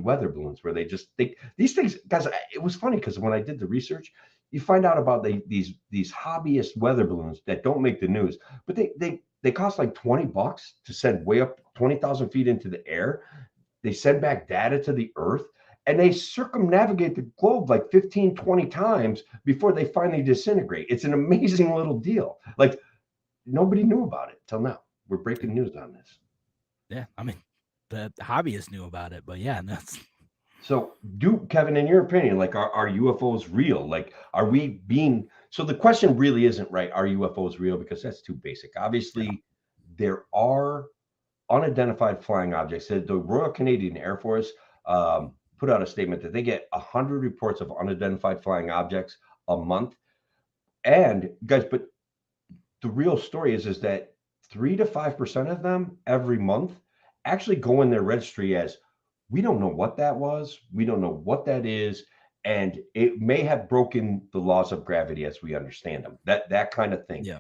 weather balloons, where they just think these things. Guys, it was funny because when I did the research, you find out about these hobbyist weather balloons that don't make the news, but they cost like $20 to send way up 20,000 feet into the air. They send back data to the Earth, and they circumnavigate the globe like 15, 20 times before they finally disintegrate. It's an amazing little deal. Like, nobody knew about it till now. We're breaking news on this. Yeah, I mean, the hobbyists knew about it, but yeah, that's. So, Kevin, in your opinion, like, are UFOs real? Like, are we being? So the question really isn't, right, are UFOs real? Because that's too basic. Obviously, there are unidentified flying objects. The Royal Canadian Air Force put out a statement that they get 100 reports of unidentified flying objects a month. And guys, but the real story is that 3 to 5% of them every month actually go in their registry as, we don't know what that was, we don't know what that is, and it may have broken the laws of gravity as we understand them. That kind of thing. Yeah.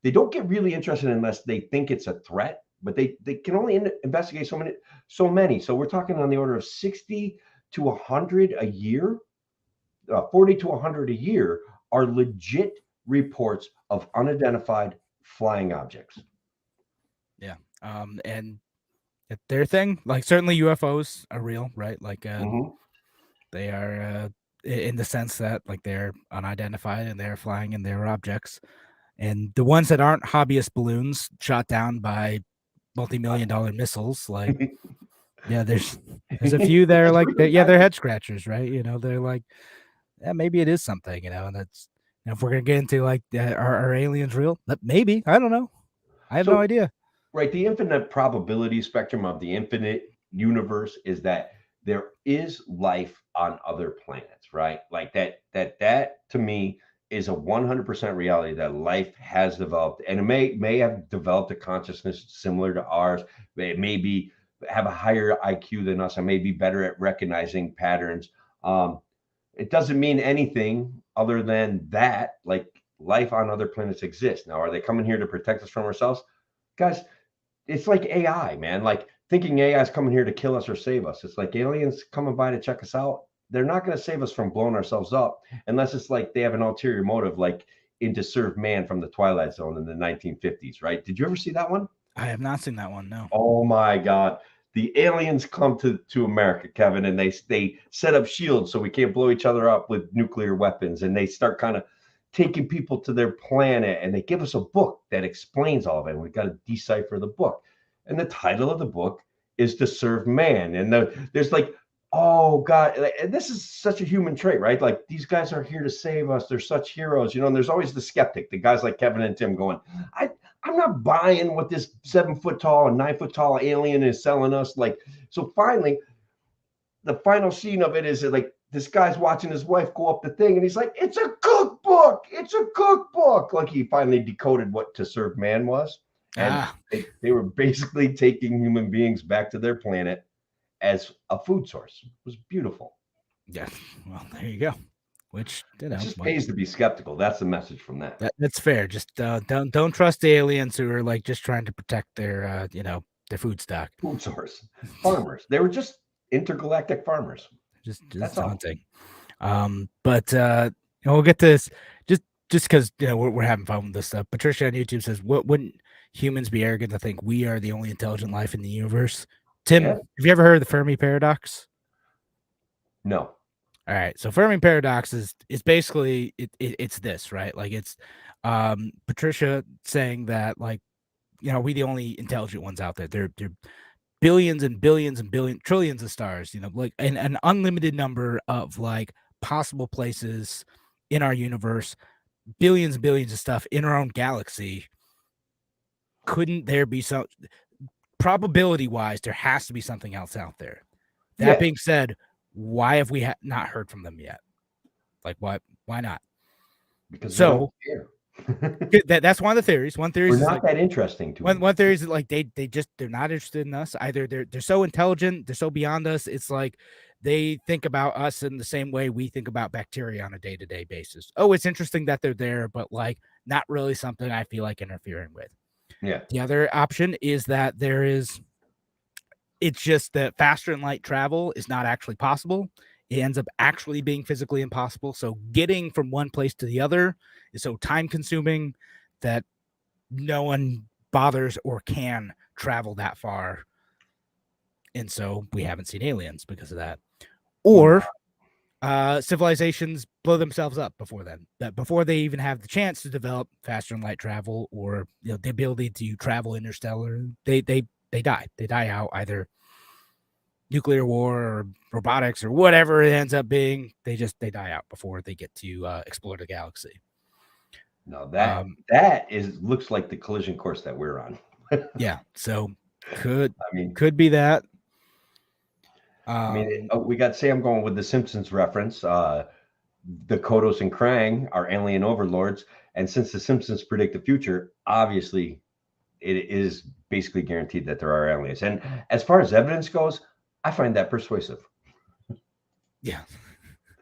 They don't get really interested unless they think it's a threat, but they can only investigate so many. So we're talking on the order of 60 to 100 a year, 40 to 100 a year are legit reports of unidentified flying objects. Yeah. And their thing, like, certainly UFOs are real, right? Like, they are in the sense that, like, they're unidentified and they're flying in their objects. And the ones that aren't hobbyist balloons shot down by multi-million-dollar missiles, like, yeah, there's a few that are like, they're head scratchers, right? They're like, yeah, maybe it is something, and that's, if we're gonna get into like, are aliens real? Maybe, I don't know. I have no idea. Right, the infinite probability spectrum of the infinite universe is that there is life on other planets, right? Like that to me is a 100% reality, that life has developed, and it may have developed a consciousness similar to ours. It may have a higher IQ than us, and may be better at recognizing patterns. It doesn't mean anything other than that, like, life on other planets exists. Now, are they coming here to protect us from ourselves? Guys, it's like AI, man. Like, thinking AI is coming here to kill us or save us. It's like aliens coming by to check us out. They're not going to save us from blowing ourselves up unless it's like they have an ulterior motive, like in To Serve Man from the Twilight Zone in the 1950s, right? Did you ever see that one? I have not seen that one, no. Oh my God. The aliens come to America, Kevin, and they set up shields so we can't blow each other up with nuclear weapons. And they start kind of taking people to their planet, and they give us a book that explains all of it. And we've got to decipher the book. And the title of the book is To Serve Man. And there's like, oh God, and this is such a human trait, right? Like, these guys are here to save us. They're such heroes, and there's always the skeptic, the guys like Kevin and Tim going, I'm not buying what this 7 foot tall and 9 foot tall alien is selling us. Like, so finally, the final scene of it is like, this guy's watching his wife go up the thing, and he's like, it's a cookbook. It's a cookbook. Like, he finally decoded what To Serve Man was. And they were basically taking human beings back to their planet as a food source. It was beautiful. Yeah. Well, there you go. Which, it just pays to be skeptical. That's the message from that. That's fair. Just don't trust the aliens who are like just trying to protect their their food stock. Food source. Farmers. They were just intergalactic farmers. Just hunting. But we'll get this just because we're having fun with this stuff. Patricia on YouTube says, wouldn't humans be arrogant to think we are the only intelligent life in the universe? Tim, have you ever heard of the Fermi paradox? No. All right. So Fermi paradox is basically it's this, right? Like, it's Patricia saying that, like, we the only intelligent ones out there. They're billions and billions and trillions of stars, like an unlimited number of like possible places in our universe, billions and billions of stuff in our own galaxy. Couldn't there be some probability wise? There has to be something else out there. That being said, why have we not heard from them yet? Like, what? Why not? Because so we don't care. That's one of the theories. One theory is not that interesting to them. One theory is like they're not interested in us. Either they're so intelligent, they're so beyond us. It's like they think about us in the same way we think about bacteria on a day-to-day basis. Oh, it's interesting that they're there, but like not really something I feel like interfering with. Yeah. The other option is that it's just that faster than light travel is not actually possible. It ends up actually being physically impossible. So getting from one place to the other is so time consuming that no one bothers or can travel that far. And so we haven't seen aliens because of that. Or civilizations blow themselves up before then, that before they even have the chance to develop faster than light travel or the ability to travel interstellar, they die. They die out, either nuclear war or robotics or whatever it ends up being. They die out before they get to explore the galaxy. No, that looks like the collision course that we're on. Yeah, so could be that. We got Sam going with the Simpsons reference. The Kodos and Krang are alien overlords, and since the Simpsons predict the future, obviously it is basically guaranteed that there are aliens. And as far as evidence goes, I find that persuasive. Yeah.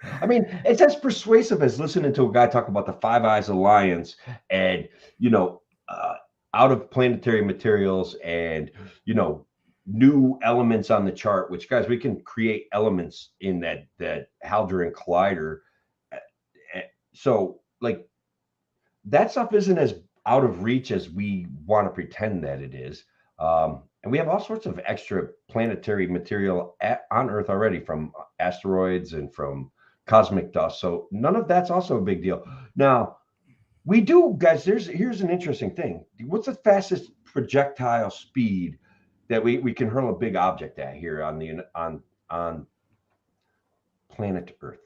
It's as persuasive as listening to a guy talk about the Five Eyes Alliance and, out of planetary materials and, new elements on the chart, which, guys, we can create elements in that Hadron Collider. So, like, that stuff isn't as out of reach as we want to pretend that it is. And we have all sorts of extra planetary material on Earth already, from asteroids and from cosmic dust. So none of that's also a big deal. Now, we do, guys, here's an interesting thing. What's the fastest projectile speed that we can hurl a big object at here on planet Earth?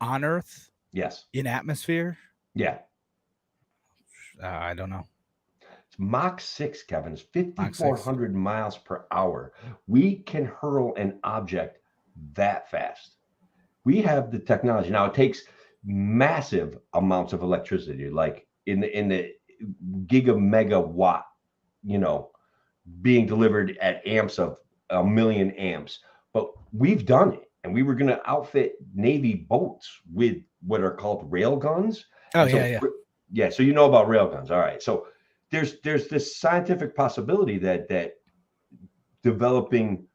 On Earth? Yes. In atmosphere? Yeah. I don't know. It's Mach 6, Kevin. It's 5,400 miles per hour. We can hurl an object that fast. We have the technology. Now, it takes massive amounts of electricity, like in the gigamegawatt, being delivered at amps of 1,000,000 amps. But we've done it, and we were going to outfit Navy boats with what are called rail guns. Oh, yeah. Yeah, so you know about rail guns. All right. So there's this scientific possibility that developing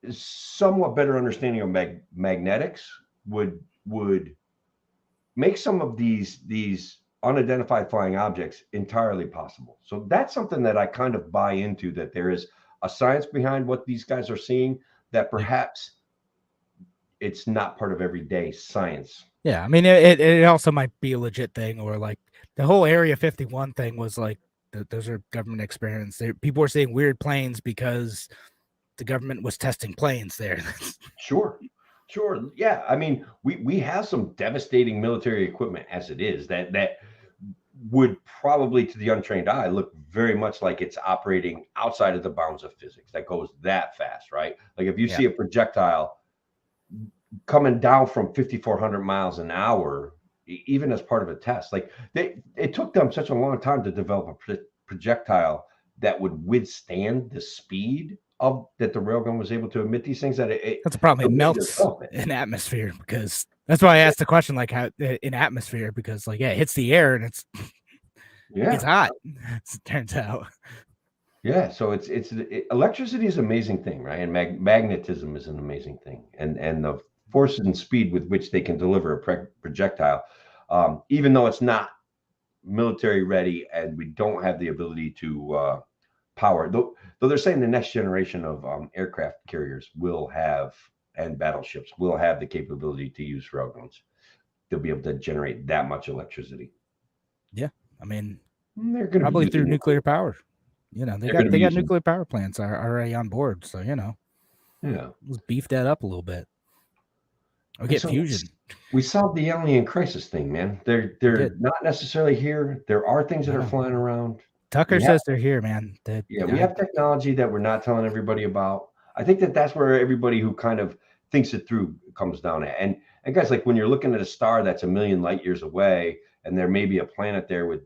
somewhat better understanding of magnetics would make some of these unidentified flying objects entirely possible. So that's something that I kind of buy into, that there is a science behind what these guys are seeing, that perhaps it's not part of everyday science. Yeah, it also might be a legit thing, or like the whole Area 51 thing was like, those are government experiments. People were seeing weird planes because the government was testing planes there. Sure. Yeah, we have some devastating military equipment as it is that would probably, to the untrained eye, look very much like it's operating outside of the bounds of physics, that goes that fast, right? Like if you see a projectile coming down from 5,400 miles an hour, even as part of a test, like it took them such a long time to develop a projectile that would withstand the speed of that the railgun was able to emit these things, that that's a problem. It melts in atmosphere, because that's why I asked the question, like, how in atmosphere, because like, it hits the air and it's hot, as it turns out. Yeah, so electricity is an amazing thing, right? And magnetism is an amazing thing, and the force and speed with which they can deliver a projectile, even though it's not military ready and we don't have the ability to power, though they're saying the next generation of aircraft carriers will have, and battleships will have, the capability to use railguns. They'll be able to generate that much electricity. Yeah, they're going to probably through nuclear power. They got nuclear power plants are already on board, so let's beef that up a little bit. Or get fusion. We solved the alien crisis thing, man. They're not necessarily here. There are things that are flying around. Tucker says they're here, man. We have technology that we're not telling everybody about. I think that's where everybody who kind of thinks it through comes down at. And guys, like when you're looking at a star that's a million light years away, and there may be a planet there with,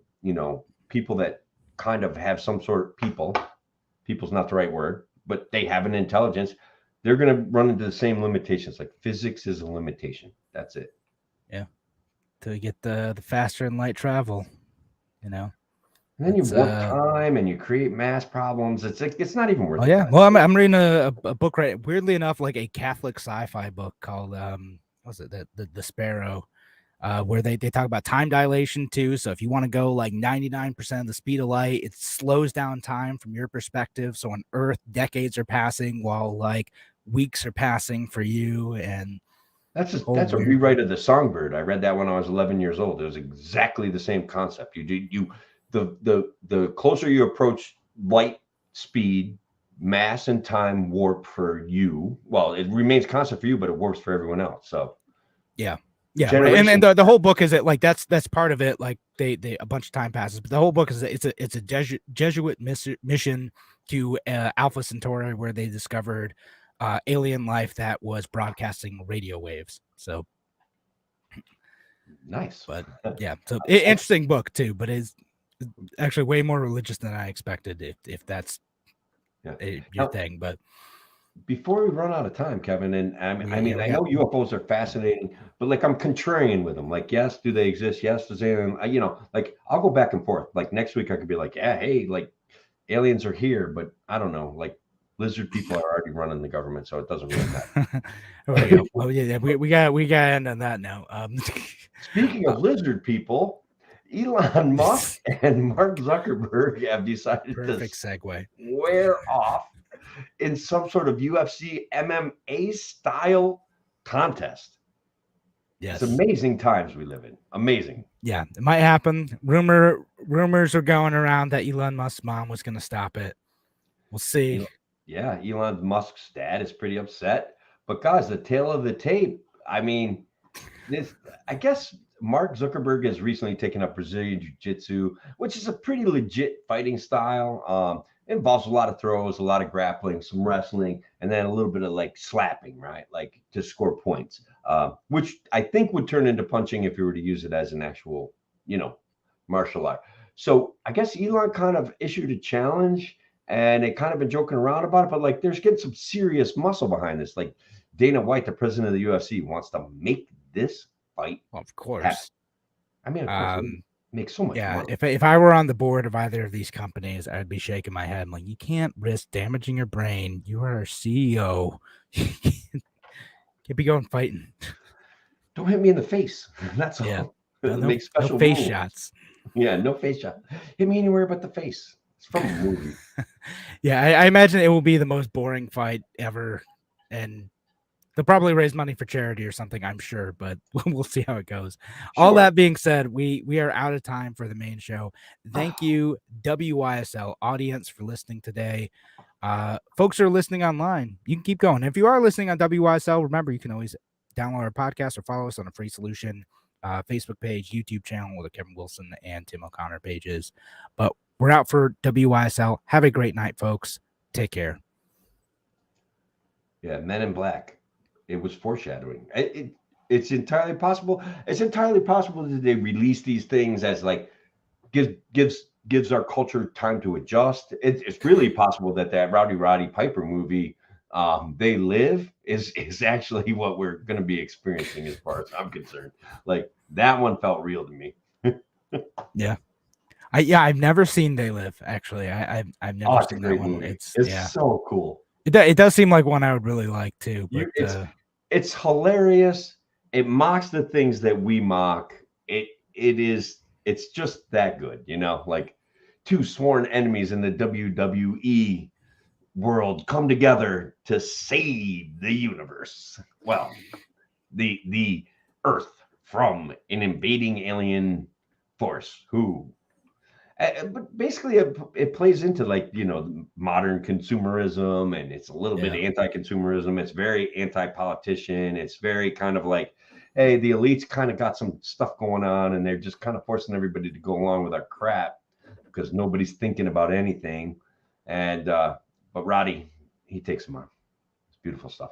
people that kind of have some sort of people's not the right word, but they have an intelligence. They're going to run into the same limitations. Like physics is a limitation. That's it. Yeah. To get the faster than light travel, And then you warp time and you create mass problems. It's not even worth it. Yeah. Well, I'm reading a book right. Weirdly enough, like a Catholic sci-fi book called what's it? The Sparrow, where they talk about time dilation too. So if you want to go like 99% of the speed of light, it slows down time from your perspective. So on Earth, decades are passing while like weeks are passing for you. And that's a rewrite of the Songbird. I read that when I was 11 years old. It was exactly the same concept. The closer you approach light speed, mass and time warp for you. Well, it remains constant for you, but it warps for everyone else. So yeah. Right. And the whole book is that like that's part of it. Like they a bunch of time passes, but the whole book is it's a Jesuit mission to Alpha Centauri, where they discovered alien life that was broadcasting radio waves. So nice. But yeah, so interesting book too, but it's actually way more religious than I expected, if that's your thing. But before we run out of time, Kevin, and I know UFOs are fascinating, but like I'm contrarian with them. Like, yes, do they exist? Yes, does alien? Like I'll go back and forth. Like next week, I could be like, yeah, hey, like aliens are here, but I don't know. Like lizard people are already running the government, so it doesn't really matter. Oh yeah, we got to end on that now. Speaking of lizard people, Elon Musk and Mark Zuckerberg have decided to square off in some sort of UFC MMA style contest. Yes. It's amazing times we live in. Amazing. Yeah, it might happen. Rumors are going around that Elon Musk's mom was going to stop it. We'll see. Yeah, Elon Musk's dad is pretty upset. But guys, the tail of the tape, I mean, I guess Mark Zuckerberg has recently taken up Brazilian Jiu-Jitsu, which is a pretty legit fighting style. It involves a lot of throws, a lot of grappling, some wrestling, and then a little bit of like slapping, right? Like to score points, which I think would turn into punching if you were to use it as an actual, martial art. So I guess Elon kind of issued a challenge, and they kind of been joking around about it, but like there's getting some serious muscle behind this. Like Dana White, the president of the UFC, wants to make this fight. Well, of course. Happen. I mean, of course, it makes so much money. If I were on the board of either of these companies, I'd be shaking my head. I'm like, you can't risk damaging your brain. You are a CEO. Can't be going fighting. Don't hit me in the face. That's all. Yeah. Make special no face shots. Yeah, no face shot. Hit me anywhere but the face. It's from a movie. Yeah, I imagine it will be the most boring fight ever, and they'll probably raise money for charity or something, I'm sure, but we'll see how it goes. Sure. All that being said, we are out of time for the main show. Thank you, WYSL audience, for listening today. Folks who are listening online, you can keep going. If you are listening on WYSL, remember, you can always download our podcast or follow us on a Free Solution Facebook page, YouTube channel with the Kevin Wilson and Tim O'Connor pages. But we're out for WYSL. Have a great night, folks. Take care. Yeah, Men in Black. It was foreshadowing. It's entirely possible. It's entirely possible that they release these things as like gives our culture time to adjust. It's really possible that Roddy Piper movie, They Live, is actually what we're going to be experiencing as far as I'm concerned. Like that one felt real to me. Yeah. I've never seen They Live. Actually, I've never seen that one. Movie. It's so cool. It does seem like one I would really like too. But it's hilarious. It mocks the things that we mock. It's just that good, like two sworn enemies in the WWE world come together to save the universe. Well, the Earth from an invading alien force who But basically, it plays into like modern consumerism, and it's a little bit anti-consumerism. It's very anti-politician. It's very kind of like, hey, the elites kind of got some stuff going on, and they're just kind of forcing everybody to go along with our crap because nobody's thinking about anything. And but Roddy, he takes them on. It's beautiful stuff.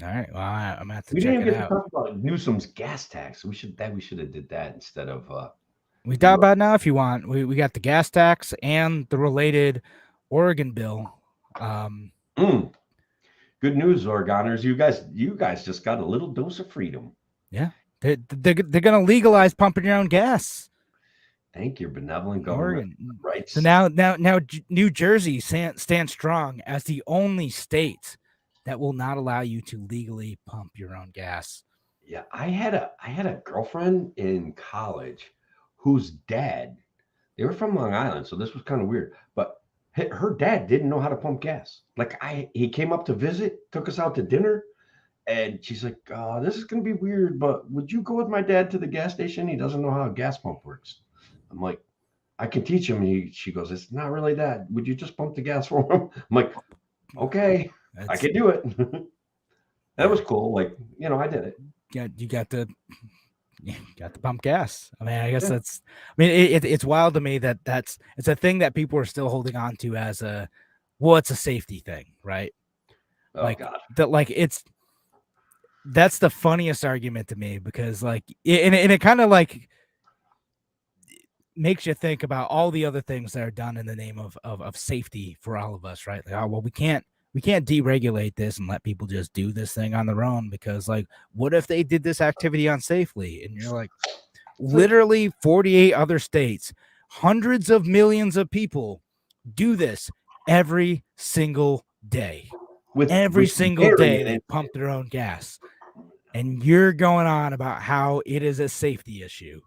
All right. Well, I'm gonna have to We check didn't it even get to out. talk about Newsom's gas tax. We should have did that instead of. We talk about it now if you want. We got the gas tax and the related Oregon bill. Good news, Oregoners. You guys just got a little dose of freedom. Yeah, they're gonna legalize pumping your own gas. Thank your benevolent government. Oregon. Right. So now New Jersey stands strong as the only state that will not allow you to legally pump your own gas. Yeah, I had a girlfriend in college whose dad, they were from Long Island, so this was kind of weird, but her dad didn't know how to pump gas. Like he came up to visit, took us out to dinner, and she's like, this is gonna be weird, but would you go with my dad to the gas station? He doesn't know how a gas pump works. I'm like, I can teach him. She goes, it's not really that. Would you just pump the gas for him? I'm like, okay, I can do it. That was cool. Like, I did it. Yeah, you got the pump gas. I mean, I guess that's. I mean, it's wild to me that it's a thing that people are still holding on to as it's a safety thing, right? Oh like God. That's the funniest argument to me because it kind of like makes you think about all the other things that are done in the name of safety for all of us, right? Like, oh well, we can't deregulate this and let people just do this thing on their own because what if they did this activity unsafely? And you're like, literally 48 other states, hundreds of millions of people do this every single day. Every single day they pump their own gas. And you're going on about how it is a safety issue.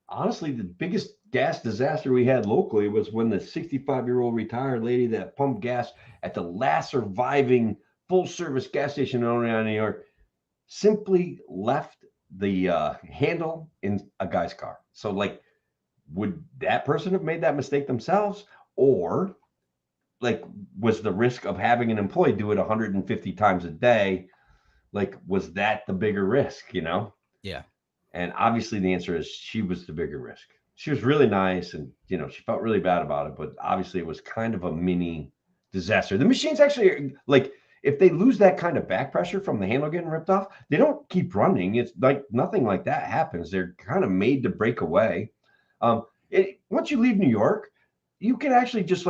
Honestly, the biggest gas disaster we had locally was when the 65-year-old retired lady that pumped gas at the last surviving full-service gas station in New York simply left the handle in a guy's car. So, would that person have made that mistake themselves? Or, was the risk of having an employee do it 150 times a day, was that the bigger risk, Yeah. And obviously the answer is she was the bigger risk. She was really nice and, she felt really bad about it, but obviously it was kind of a mini disaster. The machines actually, if they lose that kind of back pressure from the handle getting ripped off, they don't keep running. It's nothing like that happens. They're kind of made to break away. Once you leave New York, you can actually just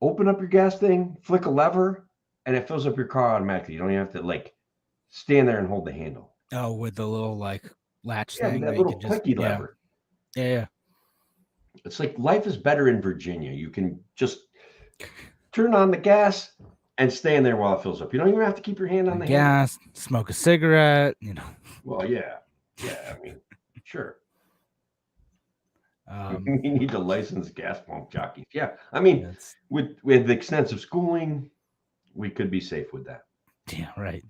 open up your gas thing, flick a lever, and it fills up your car automatically. You don't even have to stand there and hold the handle. Oh, with the little latch thing. That little clicky lever. Yeah. It's like life is better in Virginia. You can just turn on the gas and stand there while it fills up. You don't even have to keep your hand on the gas, smoke a cigarette, Well, yeah. I mean, sure. We need to license gas pump jockeys. Yeah. I mean, with extensive schooling, we could be safe with that. Yeah, right.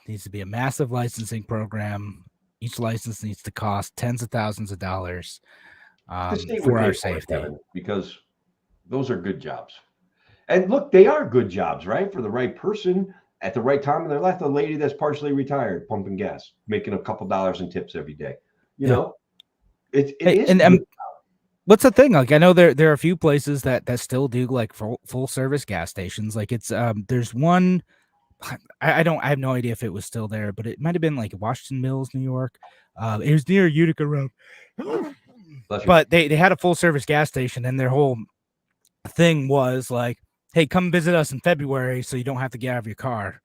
Needs to be a massive licensing program. Each license needs to cost tens of thousands of dollars for our safety. Because those are good jobs. And look, they are good jobs, right? For the right person at the right time in their life. The lady that's partially retired, pumping gas, making a couple dollars in tips every day. You know, it is. And what's the thing? I know there are a few places that still do full service gas stations. There's one. I have no idea if it was still there, but it might have been Washington Mills, New York. It was near Utica Road. But they had a full service gas station, and their whole thing was hey, come visit us in February so you don't have to get out of your car,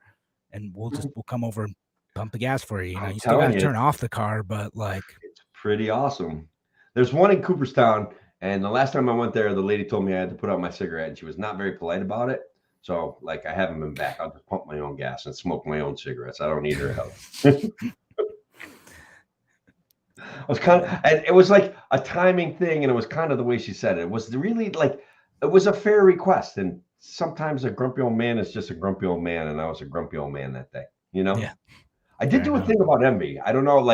and we'll come over and pump the gas for you. You still got to turn off the car, but it's pretty awesome. There's one in Cooperstown, and the last time I went there, the lady told me I had to put out my cigarette, and she was not very polite about it. So, I haven't been back. I'll just pump my own gas and smoke my own cigarettes. I don't need her help. It was like a timing thing, and it was kind of the way she said it. It was really it was a fair request. And sometimes a grumpy old man is just a grumpy old man, and I was a grumpy old man that day. Yeah. I did do a thing about envy. I don't know,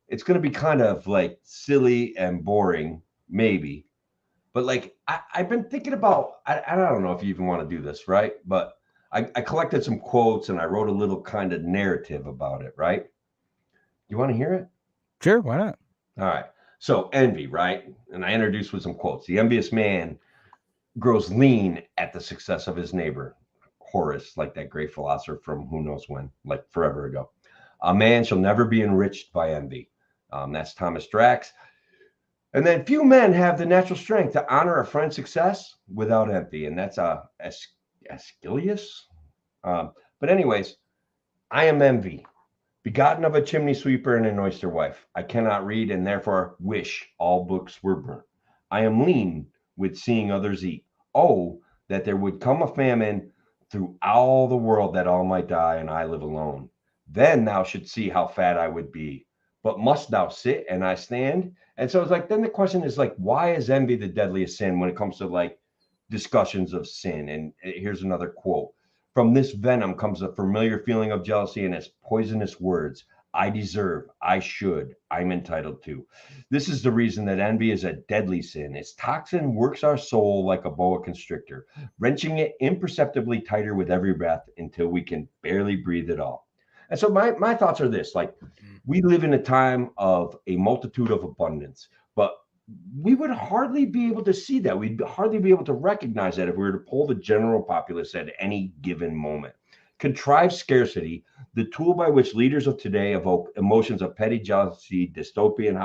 it's going to be kind of silly and boring, maybe. But like I've been thinking about, I don't know if you even want to do this, right? But I collected some quotes and I wrote a little kind of narrative about it, right? You want to hear it? Sure, why not? All right. So envy, right? And I introduced with some quotes. The envious man grows lean at the success of his neighbor. Horace, like that great philosopher from who knows when, like forever ago. A man shall never be enriched by envy. That's Thomas Drax. And then few men have the natural strength to honor a friend's success without envy. And that's Aeschylus. But anyways, I am envy, begotten of a chimney sweeper and an oyster wife. I cannot read and therefore wish all books were burnt. I am lean with seeing others eat. Oh, that there would come a famine through all the world that all might die and I live alone. Then thou should see how fat I would be. But must thou sit and I stand? And so it's like, then the question is like, why is envy the deadliest sin when it comes to like discussions of sin? And here's another quote. From this venom comes a familiar feeling of jealousy and its poisonous words. I deserve, I should, I'm entitled to. This is the reason that envy is a deadly sin. Its toxin works our soul like a boa constrictor, wrenching it imperceptibly tighter with every breath until we can barely breathe at all. And so my thoughts are this, like we live in a time of a multitude of abundance, but we would hardly be able to see that. We'd hardly be able to recognize that if we were to poll the general populace at any given moment. Contrived scarcity, the tool by which leaders of today evoke emotions of petty jealousy, dystopian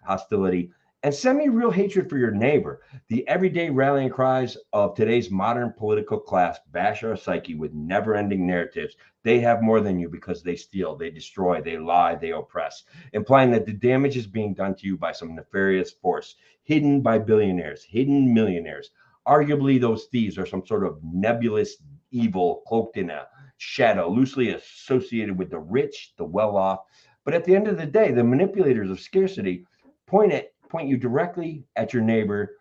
hostility, and semi-real hatred for your neighbor. The everyday rallying cries of today's modern political class bash our psyche with never-ending narratives. They have more than you because they steal, they destroy, they lie, they oppress, implying that the damage is being done to you by some nefarious force, hidden by billionaires, hidden millionaires. Arguably, those thieves are some sort of nebulous evil cloaked in a shadow, loosely associated with the rich, the well-off. But at the end of the day, the manipulators of scarcity point you directly at your neighbor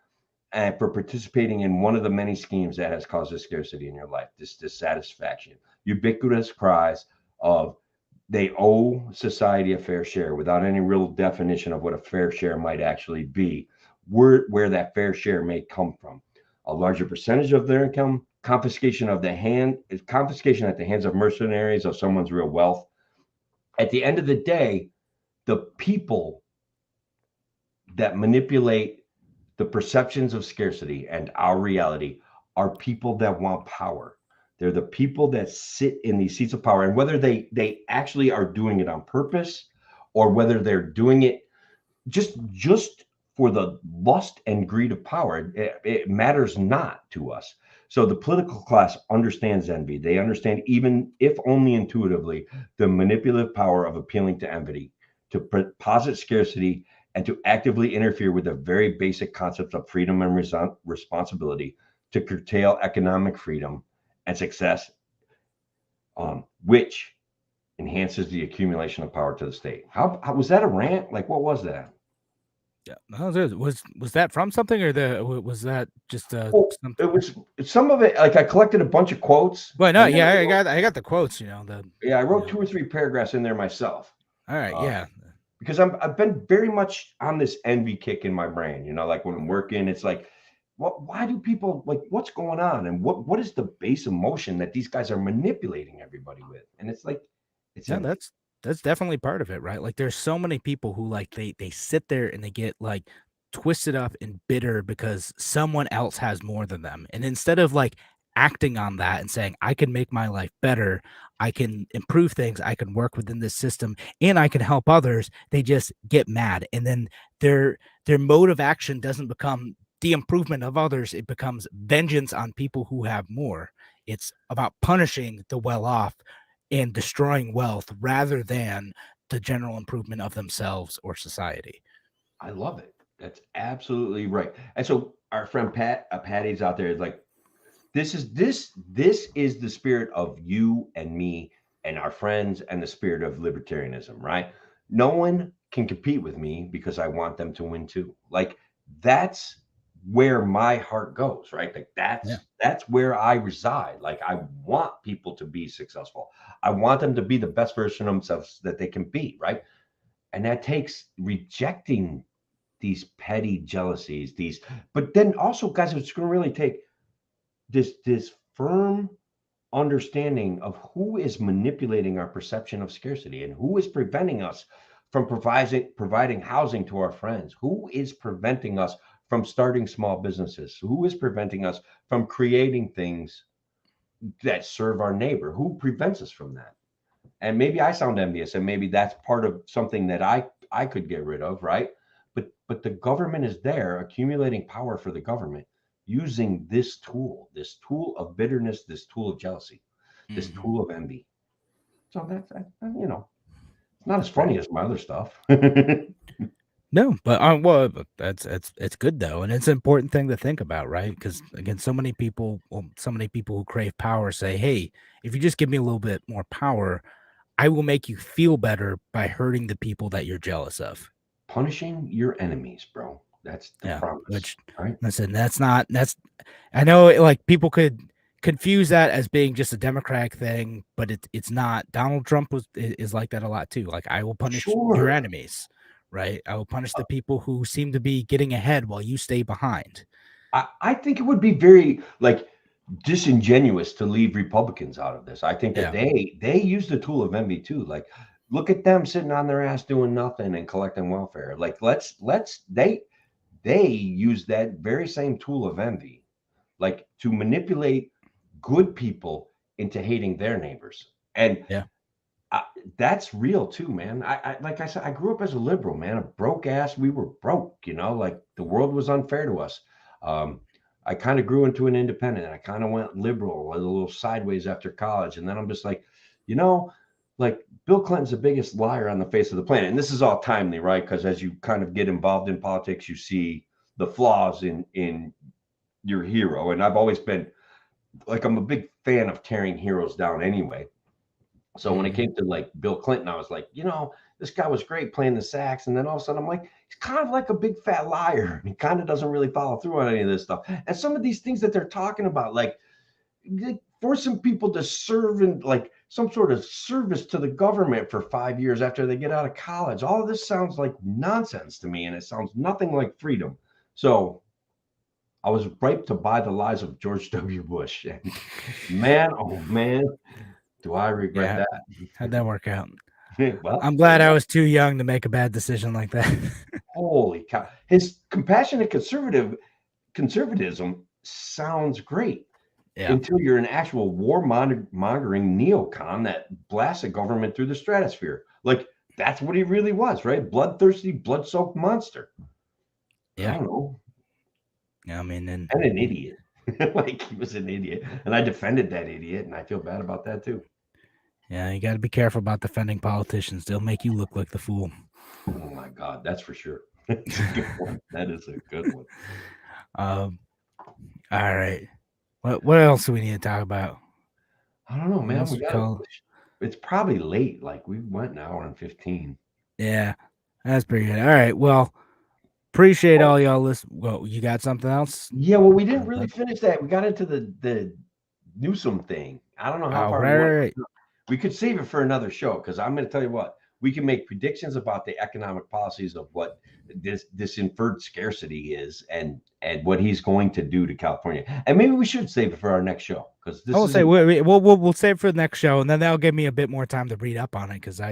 and for participating in one of the many schemes that has caused this scarcity in your life, this dissatisfaction. Ubiquitous cries of they owe society a fair share without any real definition of what a fair share might actually be, where that fair share may come from. A larger percentage of their income, confiscation at the hands of mercenaries of someone's real wealth. At the end of the day, the people that manipulate the perceptions of scarcity and our reality are people that want power. They're the people that sit in these seats of power. And whether they actually are doing it on purpose or whether they're doing it just for the lust and greed of power, it matters not to us. So the political class understands envy. They understand, even if only intuitively, the manipulative power of appealing to envy, to posit scarcity, and to actively interfere with the very basic concepts of freedom and responsibility, to curtail economic freedom and success, which enhances the accumulation of power to the state. How was that a rant? Like, what was that? Yeah, no, was that from something, or was that just Well, something? it was some of it. Like I collected a bunch of quotes. Well, no, yeah, I got the quotes. You know, I wrote 2 or 3 paragraphs in there myself. All right, yeah, because I've been very much on this envy kick in my brain. You know, like when I'm working, it's like, why do people like? What's going on, and what is the base emotion that these guys are manipulating everybody with? And it's like, it's yeah, that's definitely part of it, right? Like there's so many people who like they sit there and they get like twisted up and bitter because someone else has more than them. And instead of like acting on that and saying, I can make my life better, I can improve things, I can work within this system, and I can help others, they just get mad. And then their mode of action doesn't become the improvement of others, it becomes vengeance on people who have more. It's about punishing the well-off and destroying wealth rather than the general improvement of themselves or society. I love it. That's absolutely right. And so our friend Patty's out there is like, this is the spirit of you and me and our friends and the spirit of libertarianism, right? No one can compete with me because I want them to win too. Like that's where my heart goes, right? Like that's where I reside. Like I want people to be successful. I want them to be the best version of themselves that they can be, right? And that takes rejecting these petty jealousies, but then also, guys, it's going to really take this firm understanding of who is manipulating our perception of scarcity and who is preventing us from providing housing to our friends, who is preventing us from starting small businesses, who is preventing us from creating things that serve our neighbor, who prevents us from that. And maybe I sound envious, and maybe that's part of something that I could get rid of, right? But the government is there accumulating power for the government, using this tool of bitterness, this tool of jealousy, this tool of envy. So that's it's not as funny as my other stuff. No, but well, it's good though, and it's an important thing to think about, right? Because again, so many people who crave power say, "Hey, if you just give me a little bit more power, I will make you feel better by hurting the people that you're jealous of." Punishing your enemies, bro. That's the promise. Which, right? listen, that's I know like people could confuse that as being just a Democratic thing, but it's not. Donald Trump is like that a lot too. Like, I will punish your enemies, right? I will punish the people who seem to be getting ahead while you stay behind. I think it would be very disingenuous to leave Republicans out of this. I think that they use the tool of envy too. Like, look at them sitting on their ass doing nothing and collecting welfare. Like, they use that very same tool of envy, like, to manipulate good people into hating their neighbors. And that's real too, man. I like I said, I grew up as a liberal, man, a broke ass. We were broke, like the world was unfair to us. I kind of grew into an independent. I kind of went liberal a little sideways after college. And then I'm just like, like, Bill Clinton's the biggest liar on the face of the planet. And this is all timely, right? Because as you kind of get involved in politics, you see the flaws in your hero. And I've always been like, I'm a big fan of tearing heroes down anyway. So when it came to like Bill Clinton, I was like, this guy was great playing the sax. And then all of a sudden I'm like, he's kind of like a big fat liar. He kind of doesn't really follow through on any of this stuff. And some of these things that they're talking about, like forcing people to serve in like some sort of service to the government for 5 years after they get out of college. All of this sounds like nonsense to me, and it sounds nothing like freedom. So I was ripe to buy the lies of George W. Bush. And man, oh man, do I regret that. How'd that work out? Well, I'm glad I was too young to make a bad decision like that. Holy cow. His compassionate conservatism sounds great. Until you're an actual warmongering neocon that blasts a government through the stratosphere. Like, that's what he really was, right? Bloodthirsty, blood-soaked monster. I don't know. Yeah, I mean, and an idiot. Like, he was an idiot. And I defended that idiot, and I feel bad about that too. Yeah, you got to be careful about defending politicians. They'll make you look like the fool. Oh my God, that's for sure. That's a good one. That is a good one. All right. What else do we need to talk about? I don't know, man. It's probably late. Like, we went an hour and 15. Yeah, that's pretty good. All right. Well, appreciate all y'all listen. Well, you got something else? Yeah, well, we didn't really finish that. We got into the Newsom thing. I don't know how far right. We could save it for another show, because I'm going to tell you what, we can make predictions about the economic policies of what this inferred scarcity is and what he's going to do to California. And maybe we should save it for our next show, because we'll save it for the next show, and then that'll give me a bit more time to read up on it, because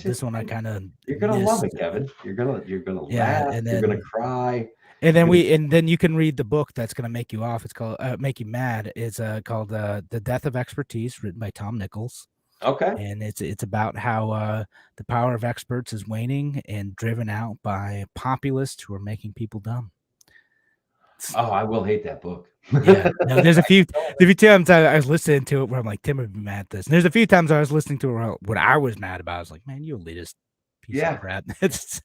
this one I kind of you're gonna love it, Kevin. You're gonna laugh, and then you're gonna cry. And then you can read the book that's gonna make you off. It's called make you mad. It's called The Death of Expertise, written by Tom Nichols. Okay. And it's about how the power of experts is waning and driven out by populists who are making people dumb. Oh, I will hate that book. Yeah, no, there's a few times I was listening to it where I'm like, Tim would be mad at this. And there's a few times I was listening to it what I was mad about. I was like, man, you elitist piece of crap. It's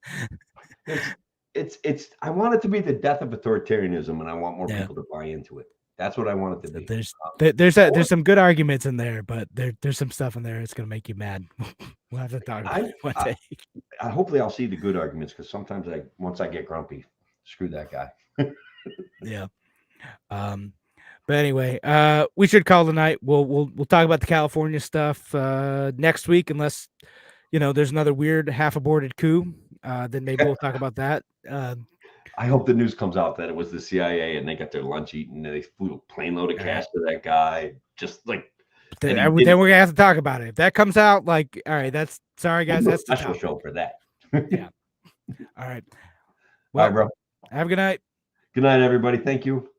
I want it to be the death of authoritarianism, and I want more people to buy into it. That's what I want it to be. There's some good arguments in there, but there's some stuff in there that's gonna make you mad. We'll have to talk about it one day. Hopefully I'll see the good arguments, because sometimes once I get grumpy, screw that guy. Yeah. But anyway, we should call tonight. We'll talk about the California stuff next week, unless there's another weird half aborted coup. then maybe we'll talk about that. I hope the news comes out that it was the CIA and they got their lunch eaten and they flew a plane load of cash to that guy. Just like then we're gonna have to talk about it. If that comes out, like, all right, that's sorry guys, that's the special show for that. Yeah. All right. Well, all right, bro. Have a good night. Good night, everybody. Thank you.